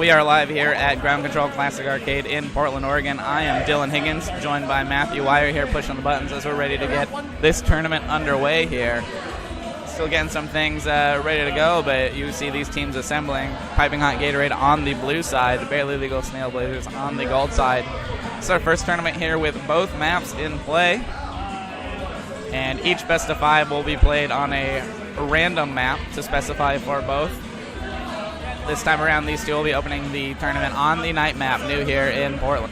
We are live here at Ground Control Classic Arcade in Portland, Oregon. I am Dylan Higgins, joined by Matthew Wire here pushing the buttons as we're ready to get this tournament underway here. Still getting some things ready to go, but you see these teams assembling. Piping Hot Gatorade on the blue side, the Barely Legal Snail Blazers on the gold side. It's our first tournament here with both maps in play, and each best of 5 will be played on a random map to specify for both. This time around, these two will be opening the tournament on the night map, new here in Portland.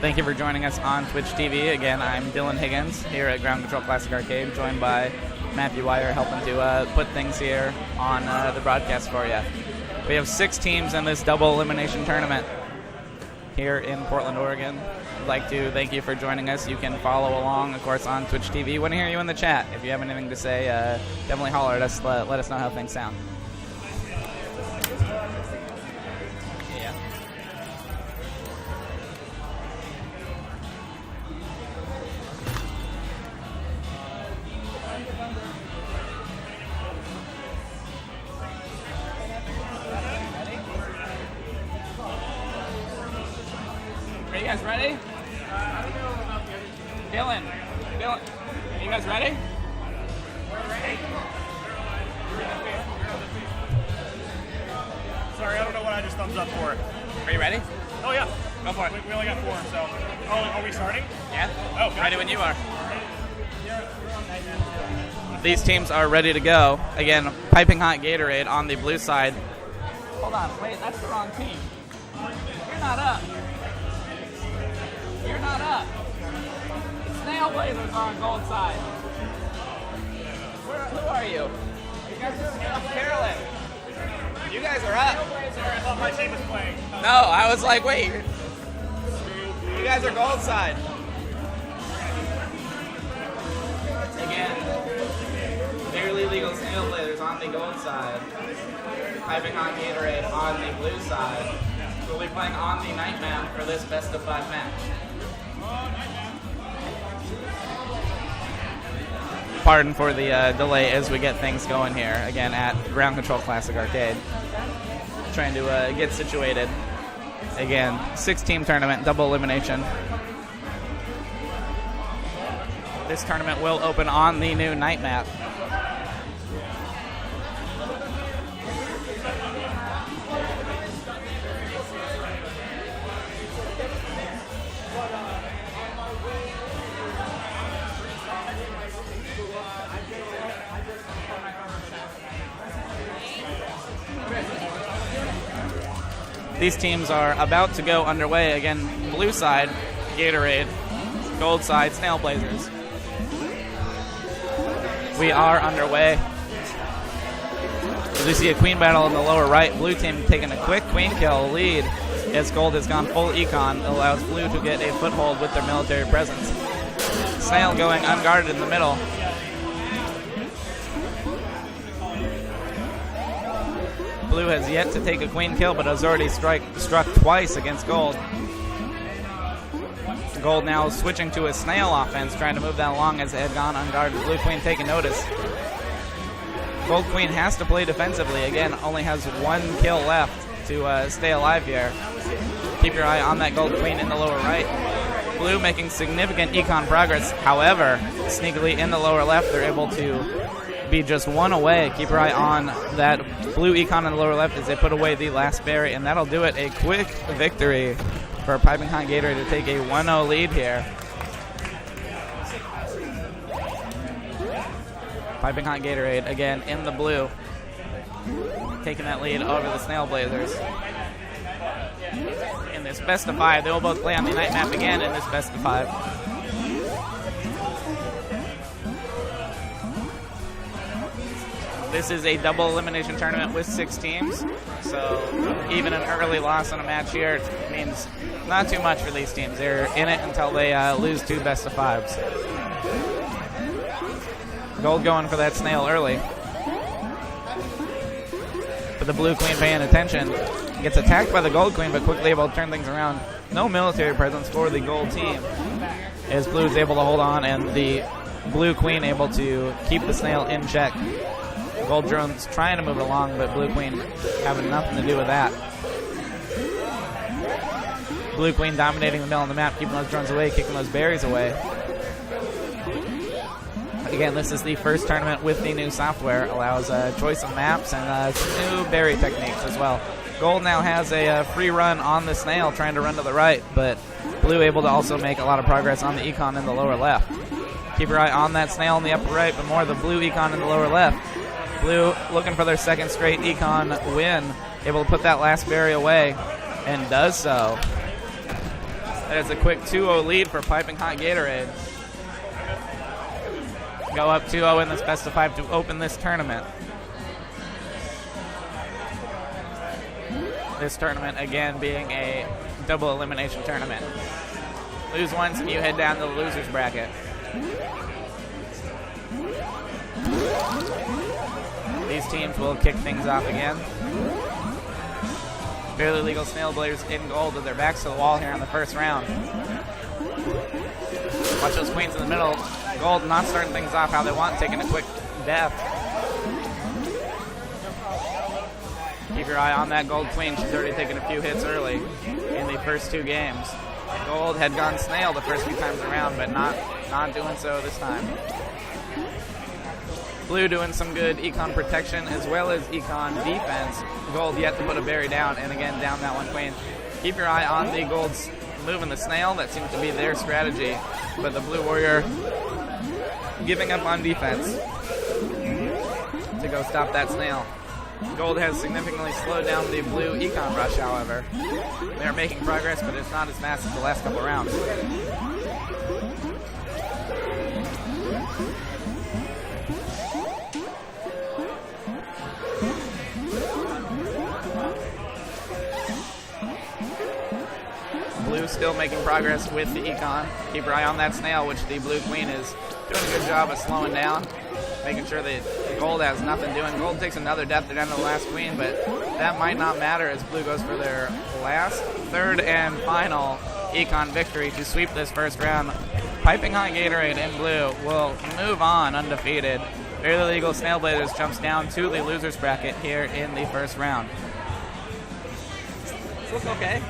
Thank you for joining us on Twitch TV. Again, I'm Dylan Higgins here at Ground Control Classic Arcade, joined by Matthew Wire, helping to put things here on the broadcast for you. We have 6 teams in this double elimination tournament here in Portland, Oregon. I'd like to thank you for joining us. You can follow along, of course, on Twitch TV. Want to hear you in the chat. If you have anything to say, definitely holler at us. Let us know how things sound. Yeah. Are you guys ready? Dylan, are you guys ready? We're ready. Sorry, I don't know what I just thumbs up for. Are you ready? Oh yeah. Go for it. We only got 4, so. Oh, are we starting? Yeah. Oh, okay. Ready when you are. These teams are ready to go. Again, Piping Hot Gatorade on the blue side. Hold on, wait, that's the wrong team. You're not up. You're not up. Snail Blazers are on gold side. Who are you? You guys are Carolyn. You guys are up. Sorry, I thought my team was playing. No, I was like, wait. You guys are gold side. Again, Barely Legal Snail Blazers on the gold side. Piping Hot Gatorade on the blue side. We'll be playing on the night map for this best of 5 match. Pardon for the delay as we get things going here, again, at Ground Control Classic Arcade. Trying to get situated. Again, 6-team tournament, double elimination. This tournament will open on the new night map. These teams are about to go underway. Again, blue side, Gatorade. Gold side, Snail Blazers. We are underway. As we see a queen battle in the lower right, blue team taking a quick queen kill lead as gold has gone full econ. It allows blue to get a foothold with their military presence. Snail going unguarded in the middle. Blue has yet to take a queen kill, but has already struck twice against gold. Gold now switching to a snail offense, trying to move that along as it had gone unguarded. Blue queen taking notice. Gold queen has to play defensively. Again, only has 1 kill left to stay alive here. Keep your eye on that gold queen in the lower right. Blue making significant econ progress. However, sneakily in the lower left, they're able to be just 1 away. Keep your eye on that blue econ in the lower left as they put away the last berry, and that'll do it. A quick victory for Piping Hot Gatorade to take a 1-0 lead here. Piping Hot Gatorade, again, in the blue, taking that lead over the Snail Blazers. In this best of 5, they will both play on the night map again in this best of 5. This is a double elimination tournament with 6 teams, so even an early loss on a match here means not too much for these teams. They're in it until they lose 2 best of 5s. Gold going for that snail early. But the blue queen paying attention. Gets attacked by the gold queen, but quickly able to turn things around. No military presence for the gold team, as blue is able to hold on, and the Blue Queen able to keep the snail in check. Gold Drone's trying to move it along, but Blue Queen having nothing to do with that. Blue Queen dominating the middle of the map, keeping those drones away, kicking those berries away. Again, this is the first tournament with the new software. Allows a choice of maps and some new berry techniques as well. Gold now has a free run on the snail, trying to run to the right, but Blue able to also make a lot of progress on the econ in the lower left. Keep your eye on that snail in the upper right, but more the blue econ in the lower left. Blue looking for their second straight econ win, able to put that last berry away, and does so. That is a quick 2-0 lead for Piping Hot Gatorade. Go up 2-0 in this best of 5 to open this tournament. This tournament, again, being a double elimination tournament. Lose once and you head down to the loser's bracket. These teams will kick things off again. Barely Legal Snail Blazers in gold with their backs to the wall here in the first round. Watch those queens in the middle. Gold not starting things off how they want, taking a quick death. Keep your eye on that gold queen. She's already taken a few hits early in the first two games. Gold had gone snail the first few times around, but not doing so this time. Blue doing some good econ protection as well as econ defense. Gold yet to put a berry down, and again down that one queen. Keep your eye on the Gold's moving the snail. That seems to be their strategy, but the Blue Warrior giving up on defense to go stop that snail. Gold has significantly slowed down the Blue econ rush, however. They're making progress, but it's not as fast as the last couple rounds. Blue still making progress with the econ. Keep your eye on that snail, which the Blue Queen is doing a good job of slowing down, making sure that Gold has nothing doing. Gold takes another death down to the last queen, but that might not matter as Blue goes for their last, third, and final econ victory to sweep this first round. Piping Hot Gatorade in Blue will move on undefeated. Barely Legal Snail Blazers jumps down to the loser's bracket here in the first round. Does this look okay?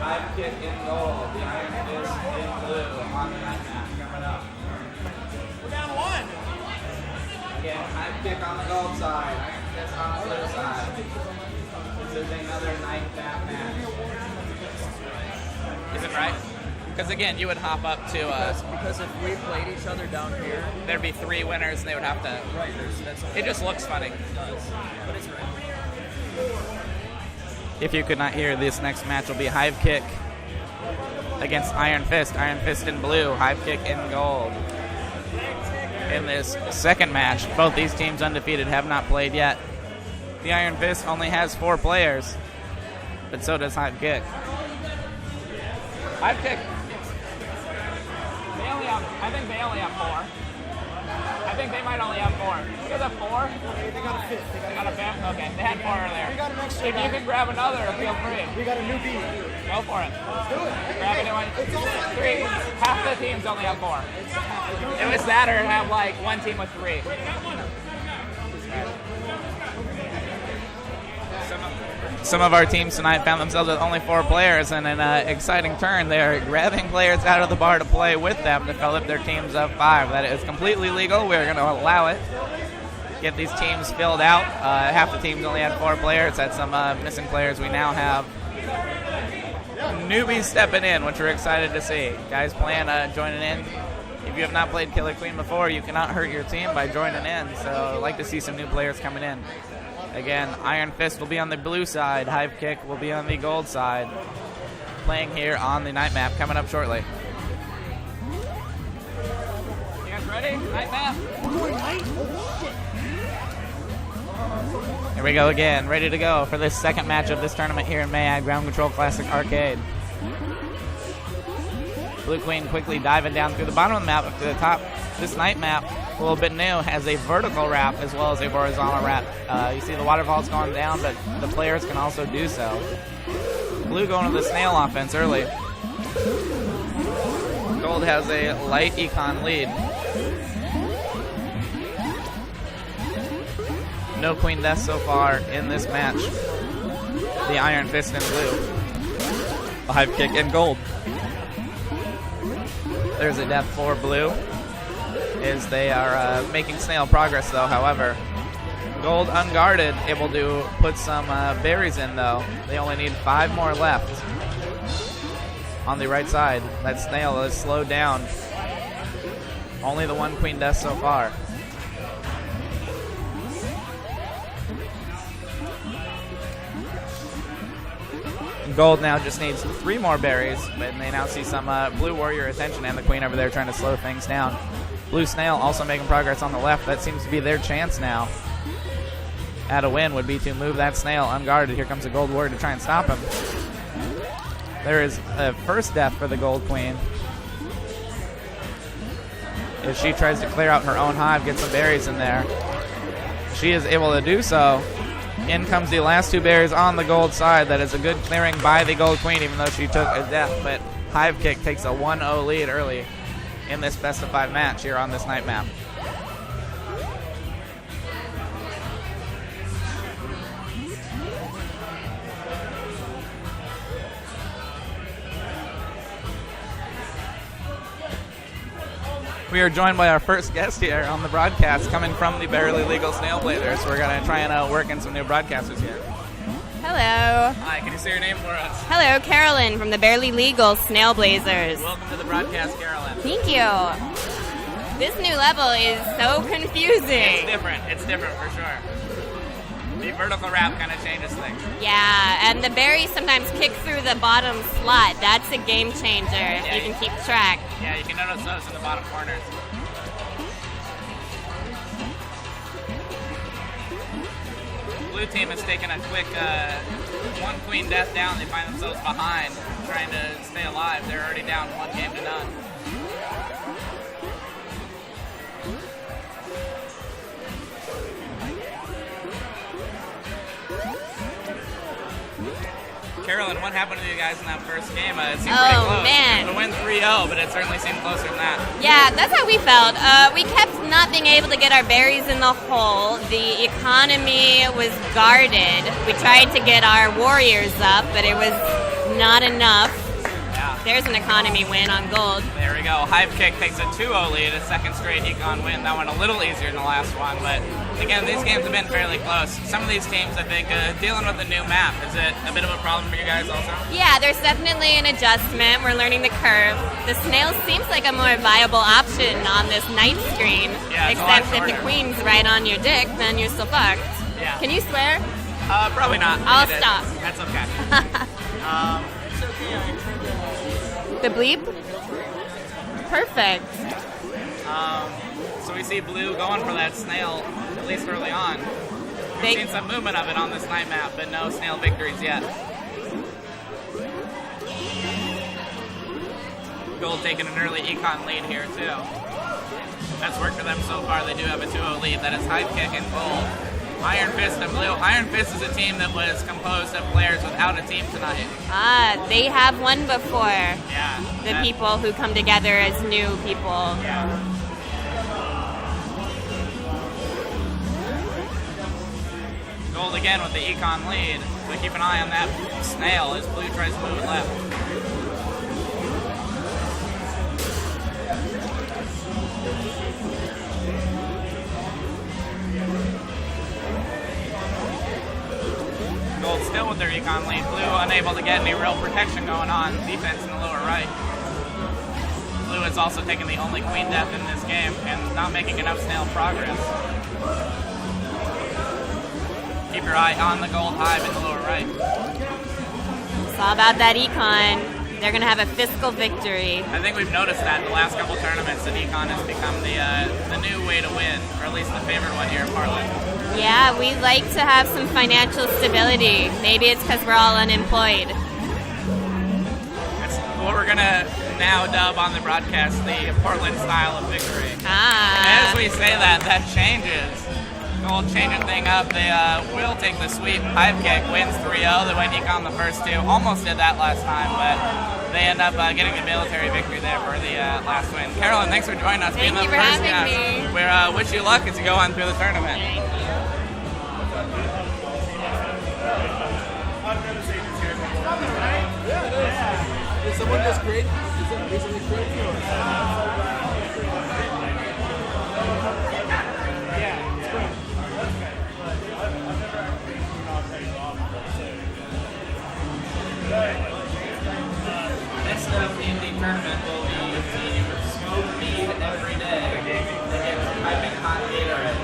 Five kick in gold. The Iron Fist in blue on the night map coming up. We're down one. Again, five kick on the gold side, Iron Fist on the blue side. This is another night map match. Is it right? Because again, you would hop up to because if we played each other down here, there'd be three winners, and they would have to. right? That's It just looks funny. it does, but it's right. If you could not hear, this next match will be Hive Kick against Iron Fist. Iron Fist in blue, Hive Kick in gold. In this second match, both these teams undefeated, have not played yet. The Iron Fist only has 4 players, but so does Hive Kick. Hive Kick. I think they only have 4. I think they might only have 4. You guys have 4? They got a fifth. They got a 5th? Okay, they had 4 earlier. We got an extra If guy. you can grab another, feel free. We got a new beat. Go for it. Let's do it. Grab a new one. It's all right. 3. Half the teams only have 4. It was that or have like one team with 3. Some of our teams tonight found themselves with only 4 players, and in an exciting turn, they're grabbing players out of the bar to play with them to fill up their teams of 5. That is completely legal. We're going to allow it. Get these teams filled out. Half the teams only had 4 players. Had some missing players. We now have newbies stepping in, which we're excited to see. Guys playing, joining in. If you have not played Killer Queen before, you cannot hurt your team by joining in. So I'd like to see some new players coming in. Again, Iron Fist will be on the blue side. Hive Kick will be on the gold side. Playing here on the night map, coming up shortly. You guys ready? Night map? Here we go again, ready to go for this second match of this tournament here in Mayag Ground Control Classic Arcade. Blue Queen quickly diving down through the bottom of the map up to the top. This night map, a little bit new, has a vertical wrap as well as a horizontal wrap. You see the waterfalls going down, but the players can also do so. Blue going to the snail offense early. Gold has a light econ lead. No Queen Death so far in this match. The Iron Fist in blue. A Hive Kick in gold. There's a death for blue. As they are making snail progress though, however. Gold unguarded, able to put some berries in though. They only need 5 more left. On the right side, that snail is slowed down. Only the 1 Queen Death so far. Gold now just needs 3 more berries, but they now see some blue warrior attention and the queen over there trying to slow things down. Blue snail also making progress on the left. That seems to be their chance now. At a win would be to move that snail unguarded. Here comes the gold warrior to try and stop him. There is a first death for the gold queen. If she tries to clear out her own hive, get some berries in there. She is able to do so. In comes the last 2 berries on the gold side. That is a good clearing by the gold queen, even though she took a death. But Hive Kick takes a 1-0 lead early in this best of 5 match here on this night map. We are joined by our first guest here on the broadcast, coming from the Barely Legal Snail Blazers. We're going to try and work in some new broadcasters here. Hello. Hi, can you say your name for us? Hello, Carolyn from the Barely Legal Snail Blazers. Welcome to the broadcast, Carolyn. Thank you. This new level is so confusing. It's different for sure. The vertical wrap kind of changes things. Yeah, and the berries sometimes kick through the bottom slot. That's a game changer if you can keep track. Yeah, you can notice those in the bottom corners. Blue team has taken a quick 1 Queen Death down. They find themselves behind, trying to stay alive. They're already down 1-0. Carolyn, what happened to you guys in that first game? It seemed pretty close. Man. To win 3-0, but it certainly seemed closer than that. Yeah, that's how we felt. We kept not being able to get our berries in the hole. The economy was guarded. We tried to get our warriors up, but it was not enough. Yeah. There's an economy win on gold. There we go. Hive Kick takes a 2-0 lead, a second straight econ win. That went a little easier than the last one, but again, these games have been fairly close. Some of these teams, I think, dealing with the new map, is it a bit of a problem for you guys also? Yeah, there's definitely an adjustment. We're learning the curve. The snail seems like a more viable option on this night screen. Yeah, it's a lot except if the shorter. queen's right on your dick, then you're still fucked. Yeah. Can you swear? Probably not. I'll You did. stop. That's okay. The bleep? Perfect. So we see blue going for that snail, at least early on. We've seen some movement of it on this night map, but no snail victories yet. Gold taking an early econ lead here, too. That's worked for them so far. They do have a 2-0 lead. That is Hive Kick and Gold. Iron Fist and Blue. Iron Fist is a team that was composed of players without a team tonight. They have won before. Yeah. The people who come together as new people. Yeah. Gold again with the econ lead. So keep an eye on that snail as Blue tries to move it left. Gold still with their econ lead. Blue unable to get any real protection going on. Defense in the lower right. Blue is also taking the only queen death in this game and not making enough snail progress. Keep your eye on the gold hive in the lower right. It's all about that econ. They're going to have a fiscal victory. I think we've noticed that the last couple tournaments that econ has become the new way to win, or at least the favorite one here in Portland. Yeah, we like to have some financial stability. Maybe it's because we're all unemployed. It's what we're going to now dub on the broadcast the Portland style of victory. Ah. As we say that changes. Gold changing thing up. They will take the sweep. Hive Kick wins 3-0. They went econ the first two. Almost did that last time, but they end up getting the military victory there for the last win. Carolyn, thanks for joining us. Thank being you the for first having guest. me. We wish you luck as you go on through the tournament. Is someone just created? Is it recently created? Next up in the tournament will be Team Smoke Mead Every Day against Piping Hot Gatorade.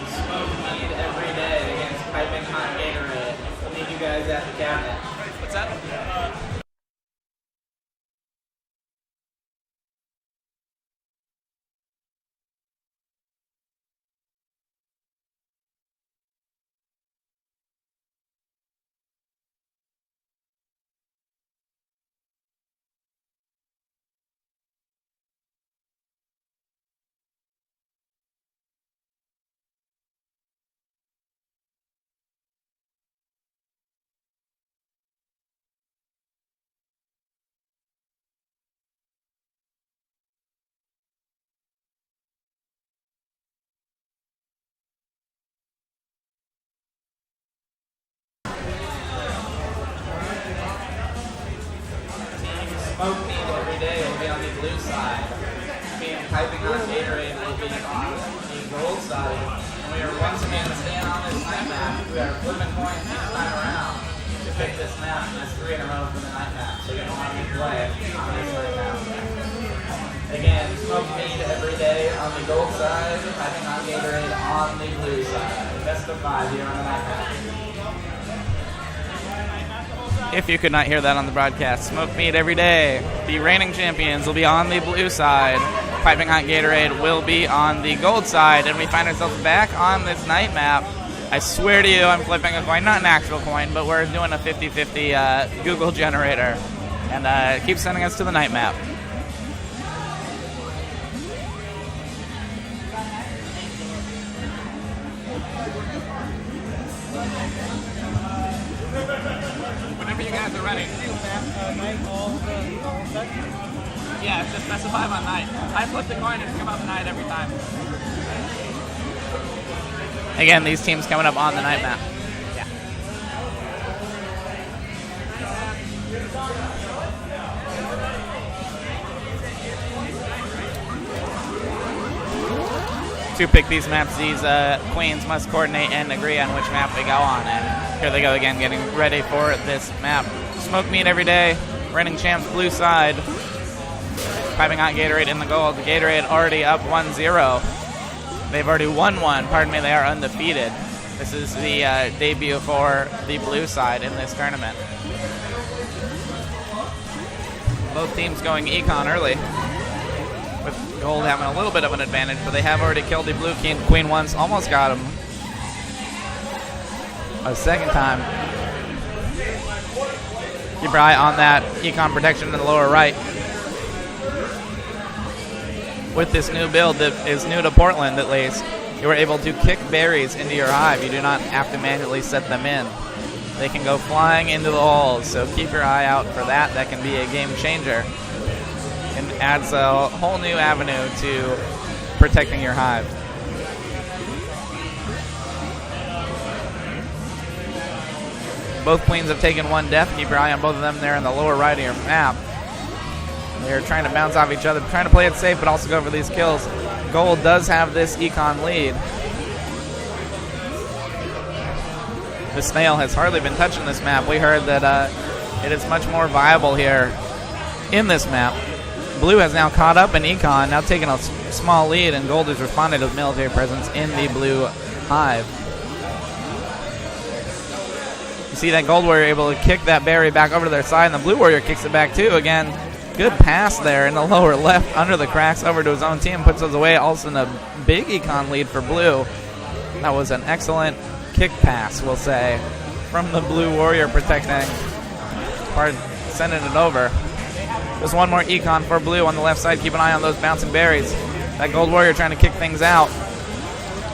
Smoke Mead Every Day against Piping Hot Gatorade. We'll need you guys at the cabinet. What's up? Smoke Mead Every Day will be on the blue side. Team Piping Hot Gatorade will be on the gold side. And we are once again staying on this night map. We are flipping coins each time around to pick this map. That's 3 in a row for the night map. So you're going to want to play on this night map. Again, Smoke Mead Every Day on the gold side. Piping Hot Gatorade on the blue side. Best of 5 here on the night map. If you could not hear that on the broadcast, Smoke Mead Every Day. The reigning champions will be on the blue side. Piping Hot Gatorade will be on the gold side. And we find ourselves back on this night map. I swear to you, I'm flipping a coin. Not an actual coin, but we're doing a 50-50 Google generator. And keep sending us to the night map. Whenever you guys are ready. Yeah, just specify on night. I flip the coin and come up night every time. Again, these teams coming up on the night map. Yeah. To pick these maps, these queens must coordinate and agree on which map they go on. And here they go again, getting ready for this map. Smoke Mead Every Day, reigning champs blue side. Piping Hot Gatorade in the gold. Gatorade already up 1-0. They've already won one. Pardon me, they are undefeated. This is the debut for the blue side in this tournament. Both teams going econ early, with gold having a little bit of an advantage, but they have already killed the blue queen once, almost got him a second time. Keep your eye on that econ protection in the lower right. With this new build that is new to Portland, at least, you are able to kick berries into your hive. You do not have to manually set them in. They can go flying into the holes, so keep your eye out for that. That can be a game changer and adds a whole new avenue to protecting your hive. Both queens have taken one death. Keep your eye on both of them there in the lower right of your map. They're trying to bounce off each other, trying to play it safe, but also go for these kills. Gold does have this econ lead. The snail has hardly been touching this map. We heard that it is much more viable here in this map. Blue has now caught up in econ, now taking a small lead, and gold has responded to military presence in the blue hive. You see that gold warrior able to kick that berry back over to their side, and the blue warrior kicks it back too. Again, good pass there in the lower left under the cracks over to his own team, puts those away. Also in a big econ lead for blue. That was an excellent kick pass, we'll say, from the blue warrior protecting part, sending it over. There's one more econ for blue on the left side. Keep an eye on those bouncing berries. That gold warrior trying to kick things out.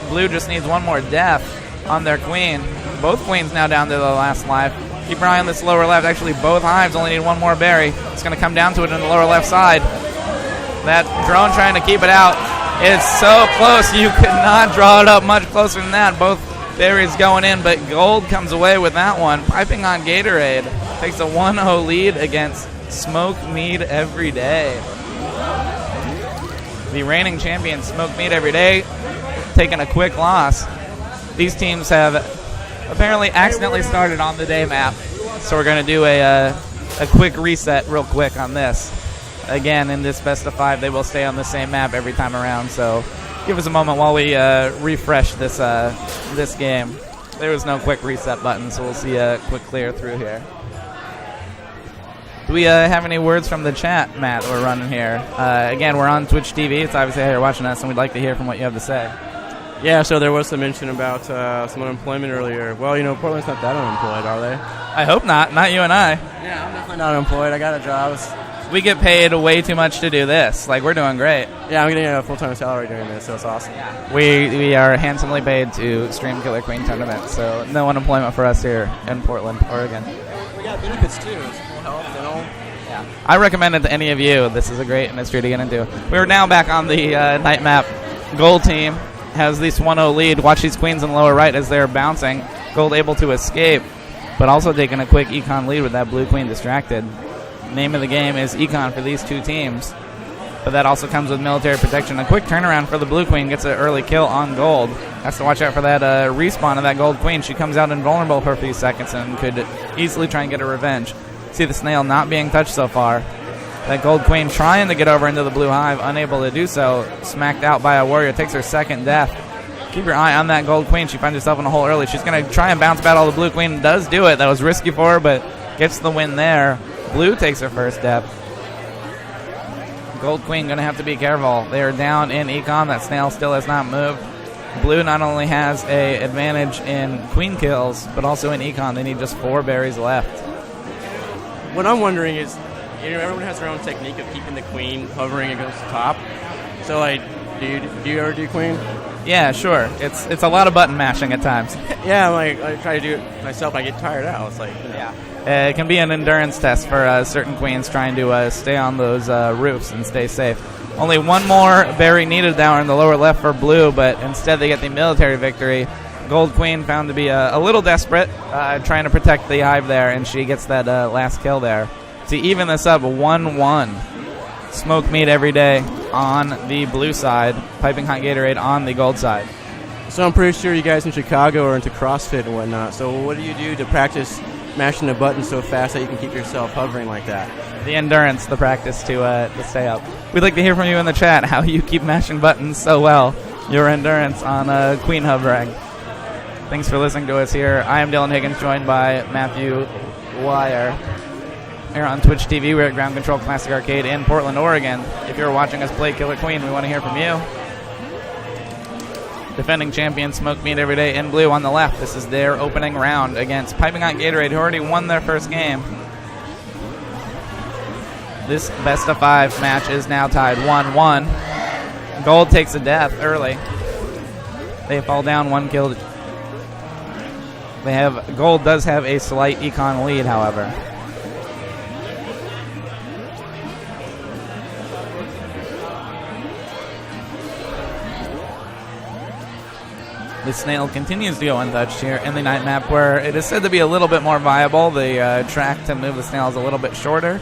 Blue just needs one more death on their queen. Both queens now down to the last life. Keep your eye on this lower left. Actually, both hives only need one more berry. It's going to come down to it in the lower left side. That drone trying to keep it out. It's so close. You could not draw it up much closer than that. Both berries going in, but gold comes away with that one. Piping on Gatorade. Takes a 1-0 lead against Smoke Mead Every Day. The reigning champion, Smoke Mead Every Day, taking a quick loss. These teams have apparently accidentally started on the day map, so we're going to do a quick reset real quick on this. Again, in this best of 5, they will stay on the same map every time around, so give us a moment while we refresh this game. There was no quick reset button, so we'll see a quick clear through here. Do we have any words from the chat, Matt, that we're running here? Again, we're on Twitch TV. It's obviously how you're watching us, and we'd like to hear from what you have to say. Yeah, so there was some mention about some unemployment earlier. Well, Portland's not that unemployed, are they? I hope not. Not you and I. Yeah, I'm definitely not unemployed. I got a job. We get paid way too much to do this. Like, we're doing great. Yeah, I'm getting a full-time salary doing this, so it's awesome. Yeah. We are handsomely paid to stream Killer Queen tournament, so no unemployment for us here in Portland, Oregon. We got benefits, too. Full health, dental. Yeah. I recommend it to any of you. This is a great industry to get into. We're now back on the night map. Gold team has this 1-0 lead. Watch these queens in the lower right as they're bouncing. Gold able to escape, but also taking a quick econ lead with that blue queen distracted. Name of the game is econ for these two teams, but that also comes with military protection. A quick turnaround for the blue queen gets an early kill on gold. Has to watch out for that respawn of that gold queen. She comes out invulnerable for a few seconds and could easily try and get a revenge. See the snail not being touched so far. That gold queen trying to get over into the blue hive, unable to do so. Smacked out by a warrior, takes her second death. Keep your eye on that gold queen. She finds herself in a hole early. She's going to try and bounce battle the blue queen. Does do it. That was risky for her, but gets the win there. Blue takes her first death. Gold queen going to have to be careful. They are down in econ. That snail still has not moved. Blue not only has a advantage in queen kills, but also in econ. They need just 4 berries left. What I'm wondering is, everyone has their own technique of keeping the queen hovering against the top. So, do you ever do queen? Yeah, sure. It's a lot of button mashing at times. Yeah, I try to do it myself. I get tired out. It's like, yeah. It can be an endurance test for certain queens trying to stay on those roofs and stay safe. Only one more berry needed down in the lower left for blue, but instead they get the military victory. Gold queen found to be a little desperate, trying to protect the hive there, and she gets that last kill there. To even this up, 1-1. Smoke Meat Every Day on the blue side. Piping Hot Gatorade on the gold side. So I'm pretty sure you guys in Chicago are into CrossFit and whatnot. So what do you do to practice mashing the button so fast that you can keep yourself hovering like that? The endurance, the practice to stay up. We'd like to hear from you in the chat how you keep mashing buttons so well. Your endurance on queen hovering. Thanks for listening to us here. I am Dylan Higgins, joined by Matthew Wire. here on Twitch TV. We're at Ground Control Classic Arcade in Portland, Oregon. If you're watching us play Killer Queen, we want to hear from you. Defending champion Smoke Meat Every Day in blue on the left. This is their opening round against Piping Hot Gatorade, who already won their first game. This best of 5 match is now tied 1-1. Gold takes a death early. They fall down 1 kill. Gold does have a slight econ lead, however. The snail continues to go untouched here in the night map, where it is said to be a little bit more viable. The track to move the snail is a little bit shorter,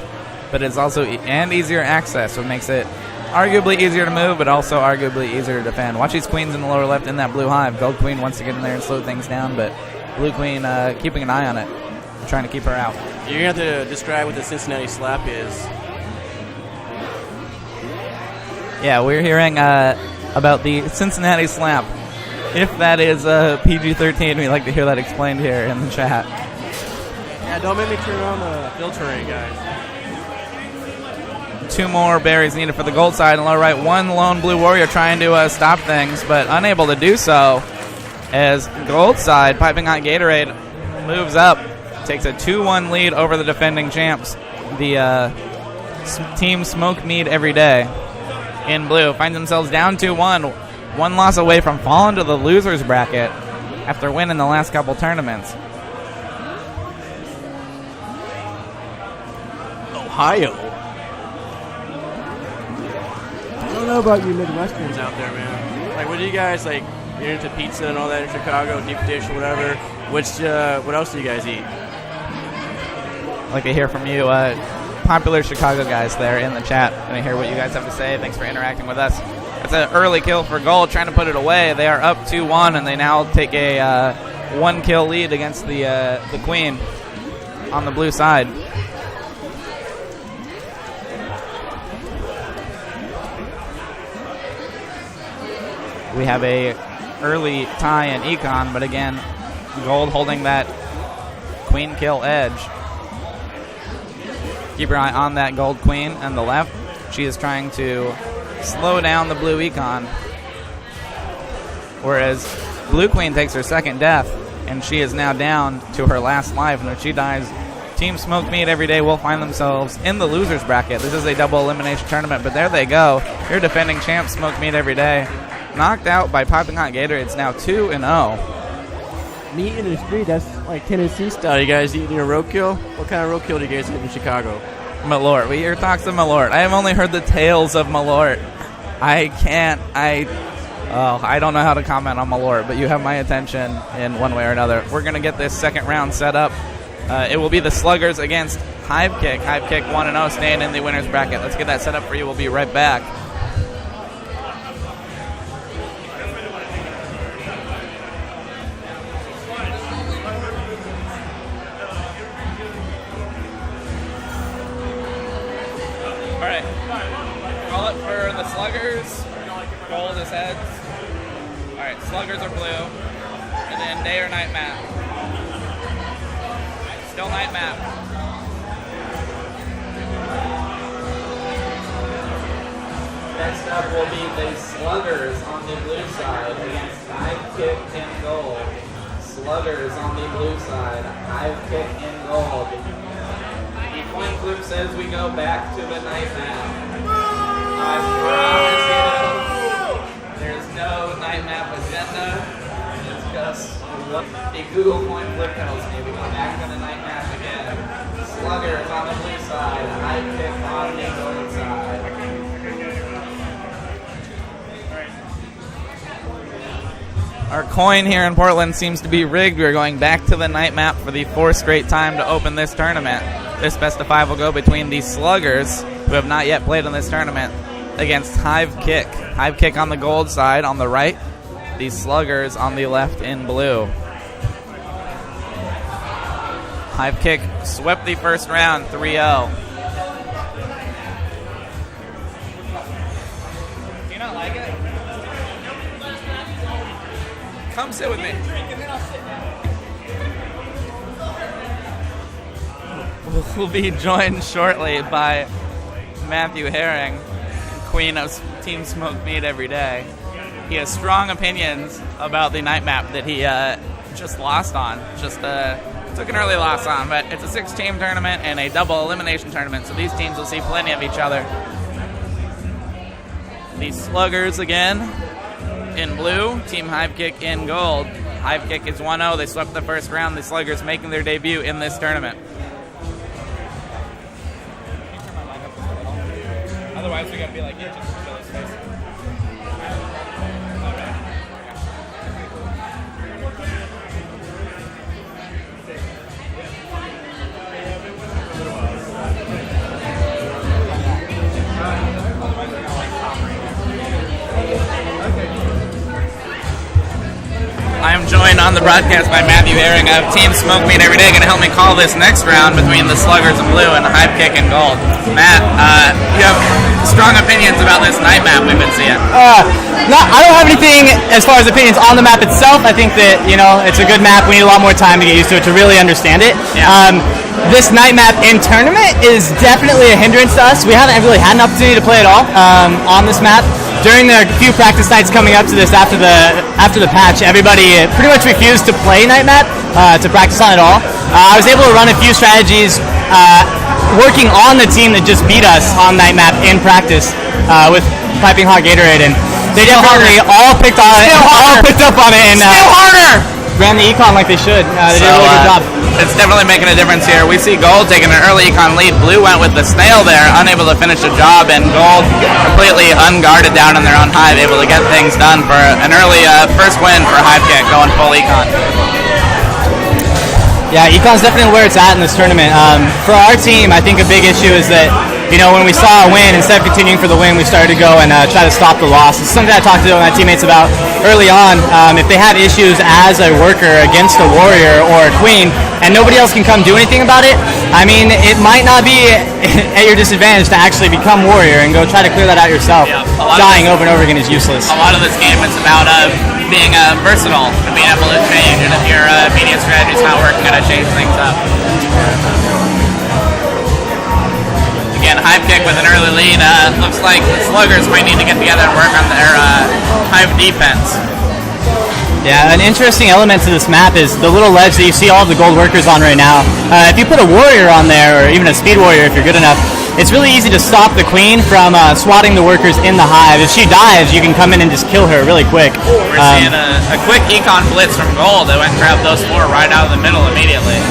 but it's also and easier access, so it makes it arguably easier to move, but also arguably easier to defend. Watch these queens in the lower left in that blue hive. Gold Queen wants to get in there and slow things down, but Blue Queen keeping an eye on it, trying to keep her out. You're going to have to describe what the Cincinnati slap is. Yeah, we're hearing about the Cincinnati slap. If that is PG-13, we'd like to hear that explained here in the chat. Yeah, don't make me turn on the filtering, guys. 2 more berries needed for the gold side. And lower right, 1 lone blue warrior trying to stop things, but unable to do so. As gold side, Piping Hot Gatorade moves up, takes a 2-1 lead over the defending champs. The team Smoke Mead Every Day in blue finds themselves down 2-1. 1 loss away from falling to the losers bracket after winning the last couple tournaments. Ohio. I don't know about you Midwesterns out there, man. Like, what do you guys, like, you're into pizza and all that in Chicago, deep dish or whatever. What else do you guys eat? I'd like to hear from you, popular Chicago guys there in the chat. Let me hear what you guys have to say. Thanks for interacting with us. It's an early kill for gold, trying to put it away. They are up 2-1, and they now take a 1-kill lead against the queen on the blue side. We have a early tie in econ, but again, gold holding that queen kill edge. Keep your eye on that gold queen on the left. She is trying to slow down the blue econ, whereas blue queen takes her second death, and she is now down to her last life. And if she dies, Team Smoke Meat Every Day will find themselves in the losers bracket. This is a double elimination tournament, but there they go. Your defending champ, Smoke Meat Every Day, knocked out by Piping Hot Gatorade. It's now 2-0. Meat in the street, that's like Tennessee style. You guys eating a roadkill? What kind of roadkill do you guys eat in Chicago? Malort. We hear talks of Malort. I have only heard the tales of Malort. I don't know how to comment on Malort, but you have my attention in one way or another. We're going to get this second round set up. It will be the Sluggers against Hive Kick. Hive Kick 1-0, staying in the winner's bracket. Let's get that set up for you. We'll be right back. All right. Call it for the Sluggers. Gold is heads. All right, Sluggers are blue. And then day or night map. Still night map. Next up will be the Sluggers on the blue side against Hive Kick and Gold. Sluggers on the blue side, Hive Kick and Gold. The coin flip says we go back to the night map. I promise you, there's no night map agenda. It's just what the Google coin flip tells me. We go back to the night map again. Sluggers on the blue side, Hive Kick on the gold side. Our coin here in Portland seems to be rigged. We're going back to the night map for the 4th straight time to open this tournament. This best of 5 will go between the Sluggers, who have not yet played in this tournament, against Hive Kick. Hive Kick on the gold side on the right, the Sluggers on the left in blue. Hive Kick swept the first round 3-0. Do you not like it? Come sit with me. will be joined shortly by Matthew Herring, queen of Team Smoke Meat every day. He has strong opinions about the night map that he just lost on. Took an early loss on, but it's a 6-team tournament and a double elimination tournament, so these teams will see plenty of each other. The Sluggers again in blue, Team Hivekick in gold. Hivekick is 1-0. They swept the first round. The Sluggers making their debut in this tournament. Otherwise, we gotta be like inches from each other's face. I am joined on the broadcast by Matthew Herring of Team Smoke Meat every day, going to help me call this next round between the Sluggers in blue and Hivekick in gold. Matt, you have strong opinions about this night map we've been seeing. I don't have anything as far as opinions on the map itself. I think that, it's a good map. We need a lot more time to get used to it to really understand it. Yeah. This night map in tournament is definitely a hindrance to us. We haven't really had an opportunity to play at all on this map. During the few practice nights coming up to this after the patch, everybody pretty much refused to play night map, to practice on it all. I was able to run a few strategies working on the team that just beat us on night map in practice with Piping Hot Gatorade, and they definitely all picked up on it and still harder. Ran the econ like they should. They did a really good job. It's definitely making a difference here. We see Gold taking an early econ lead. Blue went with the snail there, unable to finish the job, and Gold completely unguarded down in their own hive, able to get things done for an early first win for Hivekick going full econ. Yeah, econ's definitely where it's at in this tournament. For our team, I think a big issue is that when we saw a win, instead of continuing for the win, we started to go and try to stop the loss. It's something I talked to my teammates about early on. If they have issues as a worker against a warrior or a queen, and nobody else can come do anything about it, it might not be at your disadvantage to actually become warrior and go try to clear that out yourself. Yeah, dying over and over again is useless. A lot of this game is about being versatile and being able to change, and if your immediate strategy is not working, gotta change things up. Again, Hivekick with an early lead. Looks like the Sluggers might need to get together and work on their Hive defense. Yeah, an interesting element to this map is the little ledge that you see all of the gold workers on right now. If you put a warrior on there, or even a speed warrior if you're good enough, it's really easy to stop the queen from swatting the workers in the hive. If she dives, you can come in and just kill her really quick. We're seeing a quick econ blitz from Gold. They went and grabbed those 4 right out of the middle immediately.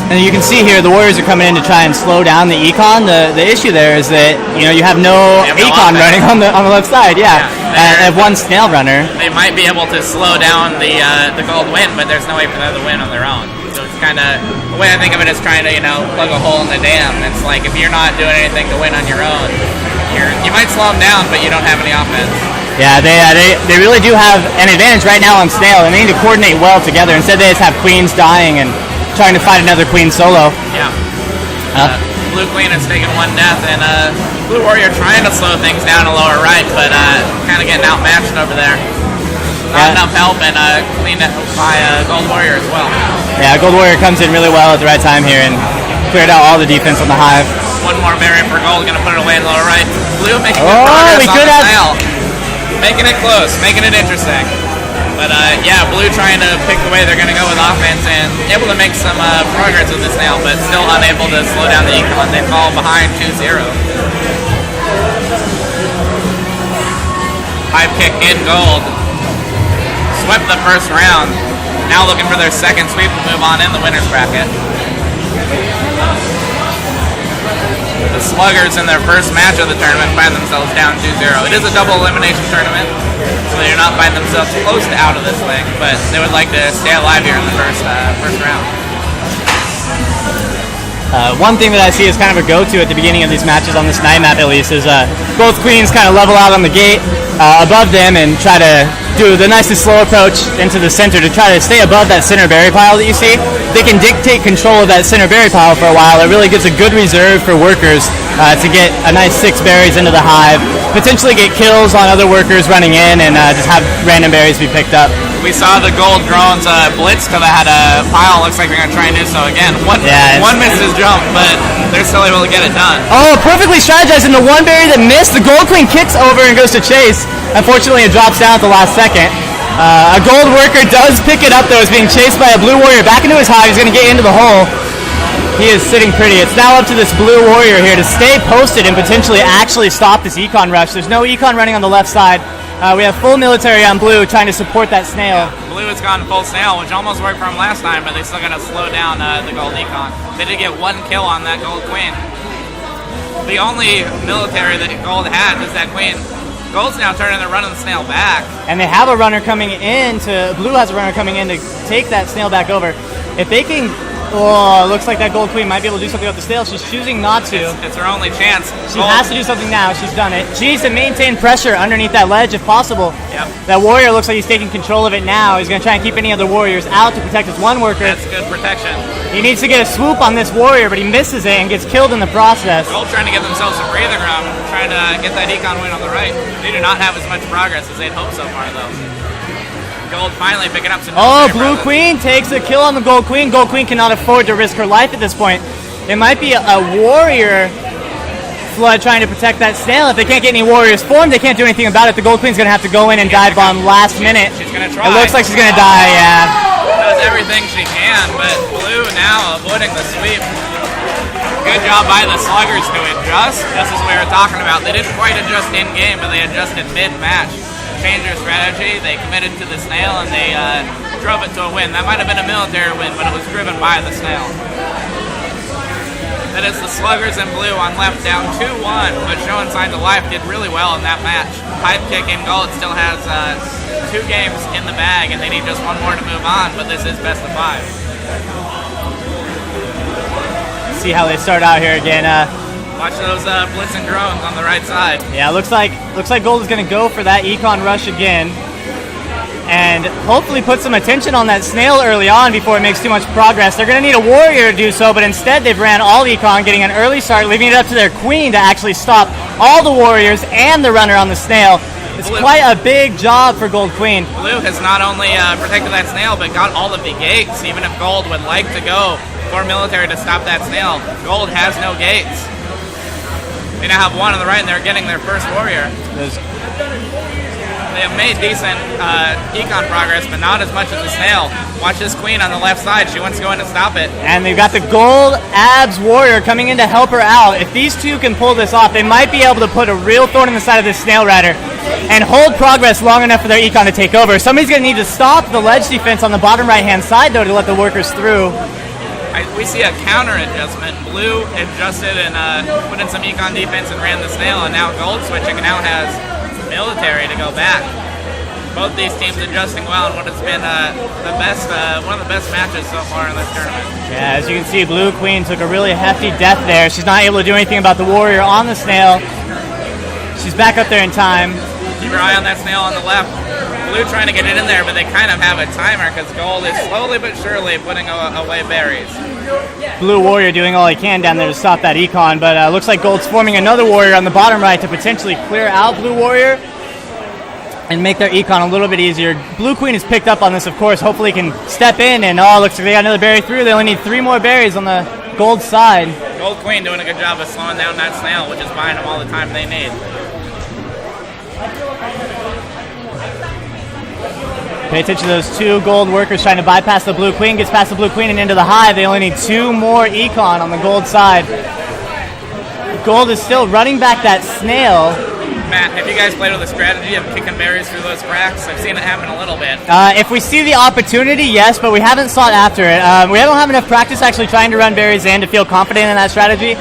And you can see here the warriors are coming in to try and slow down the econ. The issue there is that you have no econ running on the left side. Yeah, and one snail runner. They might be able to slow down the Gold win, but there's no way for them to win on their own. So it's kind of the way I think of it is trying to plug a hole in the dam. It's like if you're not doing anything to win on your own, you might slow them down, but you don't have any offense. Yeah, they really do have an advantage right now on snail, and they need to coordinate well together. Instead, they just have queens dying and trying to fight another queen solo. Yeah. Blue Queen has taken 1 death, and Blue Warrior trying to slow things down a lower right, but kind of getting outmatched over there. Not enough help, and cleaned up by Gold Warrior as well. Yeah, Gold Warrior comes in really well at the right time here and cleared out all the defense on the hive. One more barrier for Gold, going to put it away in the lower right. Blue making good progress on the snail. Making it close, making it interesting. But Blue trying to pick the way they're going to go with offense and able to make some progress with this snail, but still unable to slow down the econ. They fall behind 2-0. Hivekick in Gold. Swept the first round. Now looking for their second sweep to move on in the winner's bracket. The Sluggers in their first match of the tournament find themselves down 2-0. It is a double elimination tournament, so they're not finding themselves close to out of this thing, but they would like to stay alive here in the first round. One thing that I see as kind of a go-to at the beginning of these matches on this night map at least is both queens kind of level out on the gate above them and try to do the nicest slow approach into the center to try to stay above that center berry pile that you see. They can dictate control of that center berry pile for a while. It really gives a good reserve for workers to get a nice 6 berries into the hive, potentially get kills on other workers running in, and just have random berries be picked up. We saw the gold drones blitz to that pile. Looks like they're going to try and do so again. One missed his jump, but they're still able to get it done. Oh, perfectly strategized, and the one berry that missed, the gold queen kicks over and goes to chase. Unfortunately, it drops down at the last second. A gold worker does pick it up, though. It's being chased by a blue warrior back into his hive. He's going to get into the hole. He is sitting pretty. It's now up to this blue warrior here to stay posted and potentially actually stop this econ rush. There's no econ running on the left side. We have full military on blue trying to support that snail. Yeah, blue has gone full snail, which almost worked for him last time, but they still got to slow down the gold econ. They did get one kill on that gold queen. The only military that gold had was that queen. Gold's now turning and running the snail back. And they have a runner coming in to, blue has a runner coming in to take that snail back over. If they can, oh, looks like that gold queen might be able to do something with the snail. She's choosing not to. It's her only chance. She has to do something now. She's done it. She needs to maintain pressure underneath that ledge if possible. Yep. That warrior looks like he's taking control of it now. He's going to try and keep any other warriors out to protect his one worker. That's good protection. He needs to get a swoop on this warrior, but he misses it and gets killed in the process. Gold trying to give themselves some breathing room, trying to get that econ win on the right. They do not have as much progress as they'd hoped so far, though. Gold finally picking up some. Oh, blue queen takes a kill on the gold queen. Gold queen cannot afford to risk her life at this point. It might be a warrior flood trying to protect that snail. If they can't get any warriors formed, they can't do anything about it. The gold queen's going to have to go in and dive bomb last minute. She's going to try. It looks like she's going to die, yeah. Does everything she can, but blue now avoiding the sweep. Good job by the sluggers to adjust, just as we were talking about. They didn't quite adjust in-game, but they adjusted mid-match. Changed their strategy, they committed to the snail, and they drove it to a win. That might have been a military win, but it was driven by the snail. That is the sluggers in blue on left down 2-1, but showing signs of life did really well in that match. Pipe kicking gold still has 2 games in the bag, and they need just one more to move on, but this is best of 5. See how they start out here again. Watch those blitzing drones on the right side. Yeah, looks like gold is going to go for that econ rush again, and hopefully put some attention on that snail early on before it makes too much progress. They're going to need a warrior to do so, but instead they've ran all econ, getting an early start, leaving it up to their queen to actually stop all the warriors and the runner on the snail. It's quite a big job for Gold Queen. Blue has not only protected that snail, but got all of the gates. Even if Gold would like to go for military to stop that snail, Gold has no gates. They now have one on the right, and they're getting their first warrior. They have made decent econ progress, but not as much as the snail. Watch this queen on the left side. She wants to go in and stop it. And they've got the gold abs warrior coming in to help her out. If these two can pull this off, they might be able to put a real thorn in the side of this snail rider and hold progress long enough for their econ to take over. Somebody's going to need to stop the ledge defense on the bottom right-hand side, though, to let the workers through. We see a counter adjustment. Blue adjusted and put in some econ defense and ran the snail, and now Gold switching and now has military to go back. Both these teams adjusting well in what has been one of the best matches so far in this tournament. Yeah, as you can see, Blue Queen took a really hefty death there. She's not able to do anything about the warrior on the snail. She's back up there in time. Keep your eye on that snail on the left. Blue trying to get it in there, but they kind of have a timer because Gold is slowly but surely putting away berries. Blue warrior doing all he can down there to stop that econ, but looks like Gold's forming another warrior on the bottom right to potentially clear out Blue warrior and make their econ a little bit easier. Blue Queen has picked up on this, of course. Hopefully can step in, and looks like they got another berry through. They only need 3 more berries on the Gold side. Gold Queen doing a good job of slowing down that snail, which is buying them all the time they need. Pay attention to those 2 gold workers trying to bypass the Blue Queen. Gets past the Blue Queen and into the hive. They only need 2 more econ on the Gold side. Gold is still running back that snail. Matt, have you guys played with a strategy of kicking berries through those cracks? I've seen it happen a little bit. If we see the opportunity, yes, but we haven't sought after it. We don't have enough practice actually trying to run berries in to feel confident in that strategy.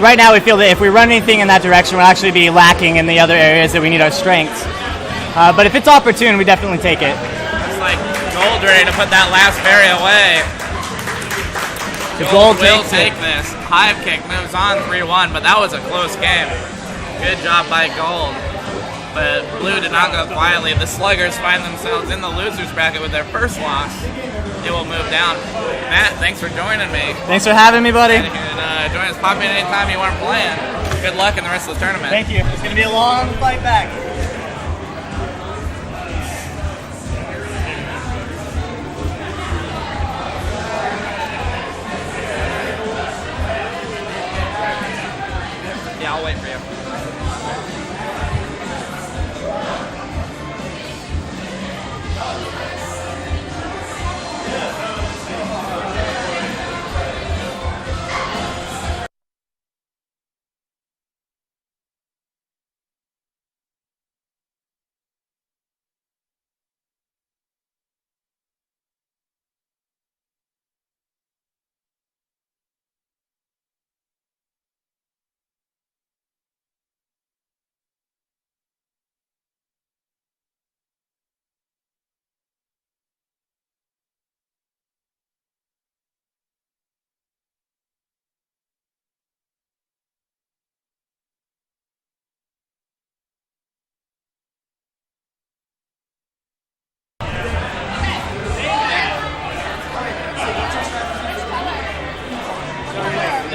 Right now we feel that if we run anything in that direction, we'll actually be lacking in the other areas that we need our strengths. But if it's opportune, we definitely take it. Looks like Gold ready to put that last berry away. Gold will take this. Hive kick moves on 3-1, but that was a close game. Good job by Gold. But Blue did not go quietly. The Sluggers find themselves in the losers bracket with their first loss. It will move down. Matt, thanks for joining me. Thanks for having me, buddy. And you can join us, pop in anytime you weren't playing. Good luck in the rest of the tournament. Thank you. It's going to be a long fight back. I'll wait for you.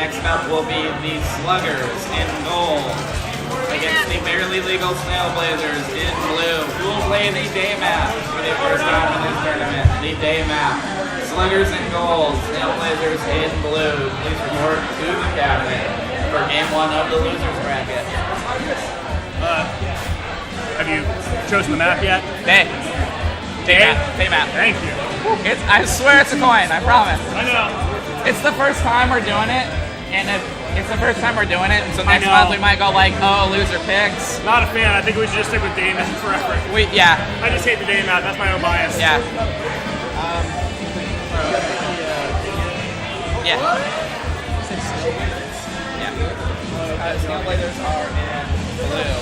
Next up will be the Sluggers in gold against the barely legal Snail Blazers in blue, who will play the day map for the first time in this tournament. The day map. Sluggers in gold, Snail Blazers in blue. Please report to the cabinet for game 1 of the losers bracket. Have you chosen the map yet? Day map. Thank you. I swear it's a coin, I promise. I know. It's the first time we're doing it, and it's the first time we're doing it, and so next know. month we might go like, oh, loser picks. Not a fan. I think we should just stick with day map forever. Yeah. I just hate the day map. That's my own bias. Yeah. Yeah. Yeah. Snail Blazers are in blue.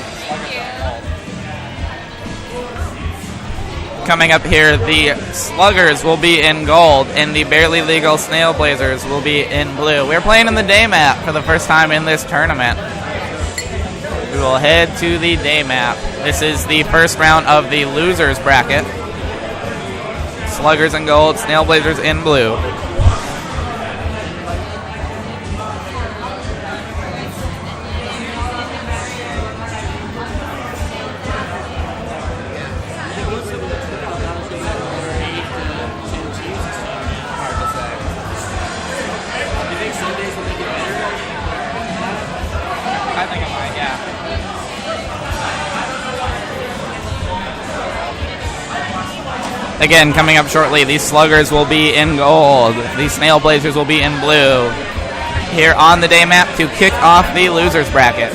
Coming up here, the Sluggers will be in gold, and the barely legal Snail Blazers will be in blue. We're playing in the day map for the first time in this tournament. We will head to the day map. This is the first round of the losers bracket. Sluggers in gold, Snail Blazers in blue. I think it might, yeah. Again, coming up shortly, these Sluggers will be in gold. These Snail Blazers will be in blue. Here on the day map to kick off the losers bracket.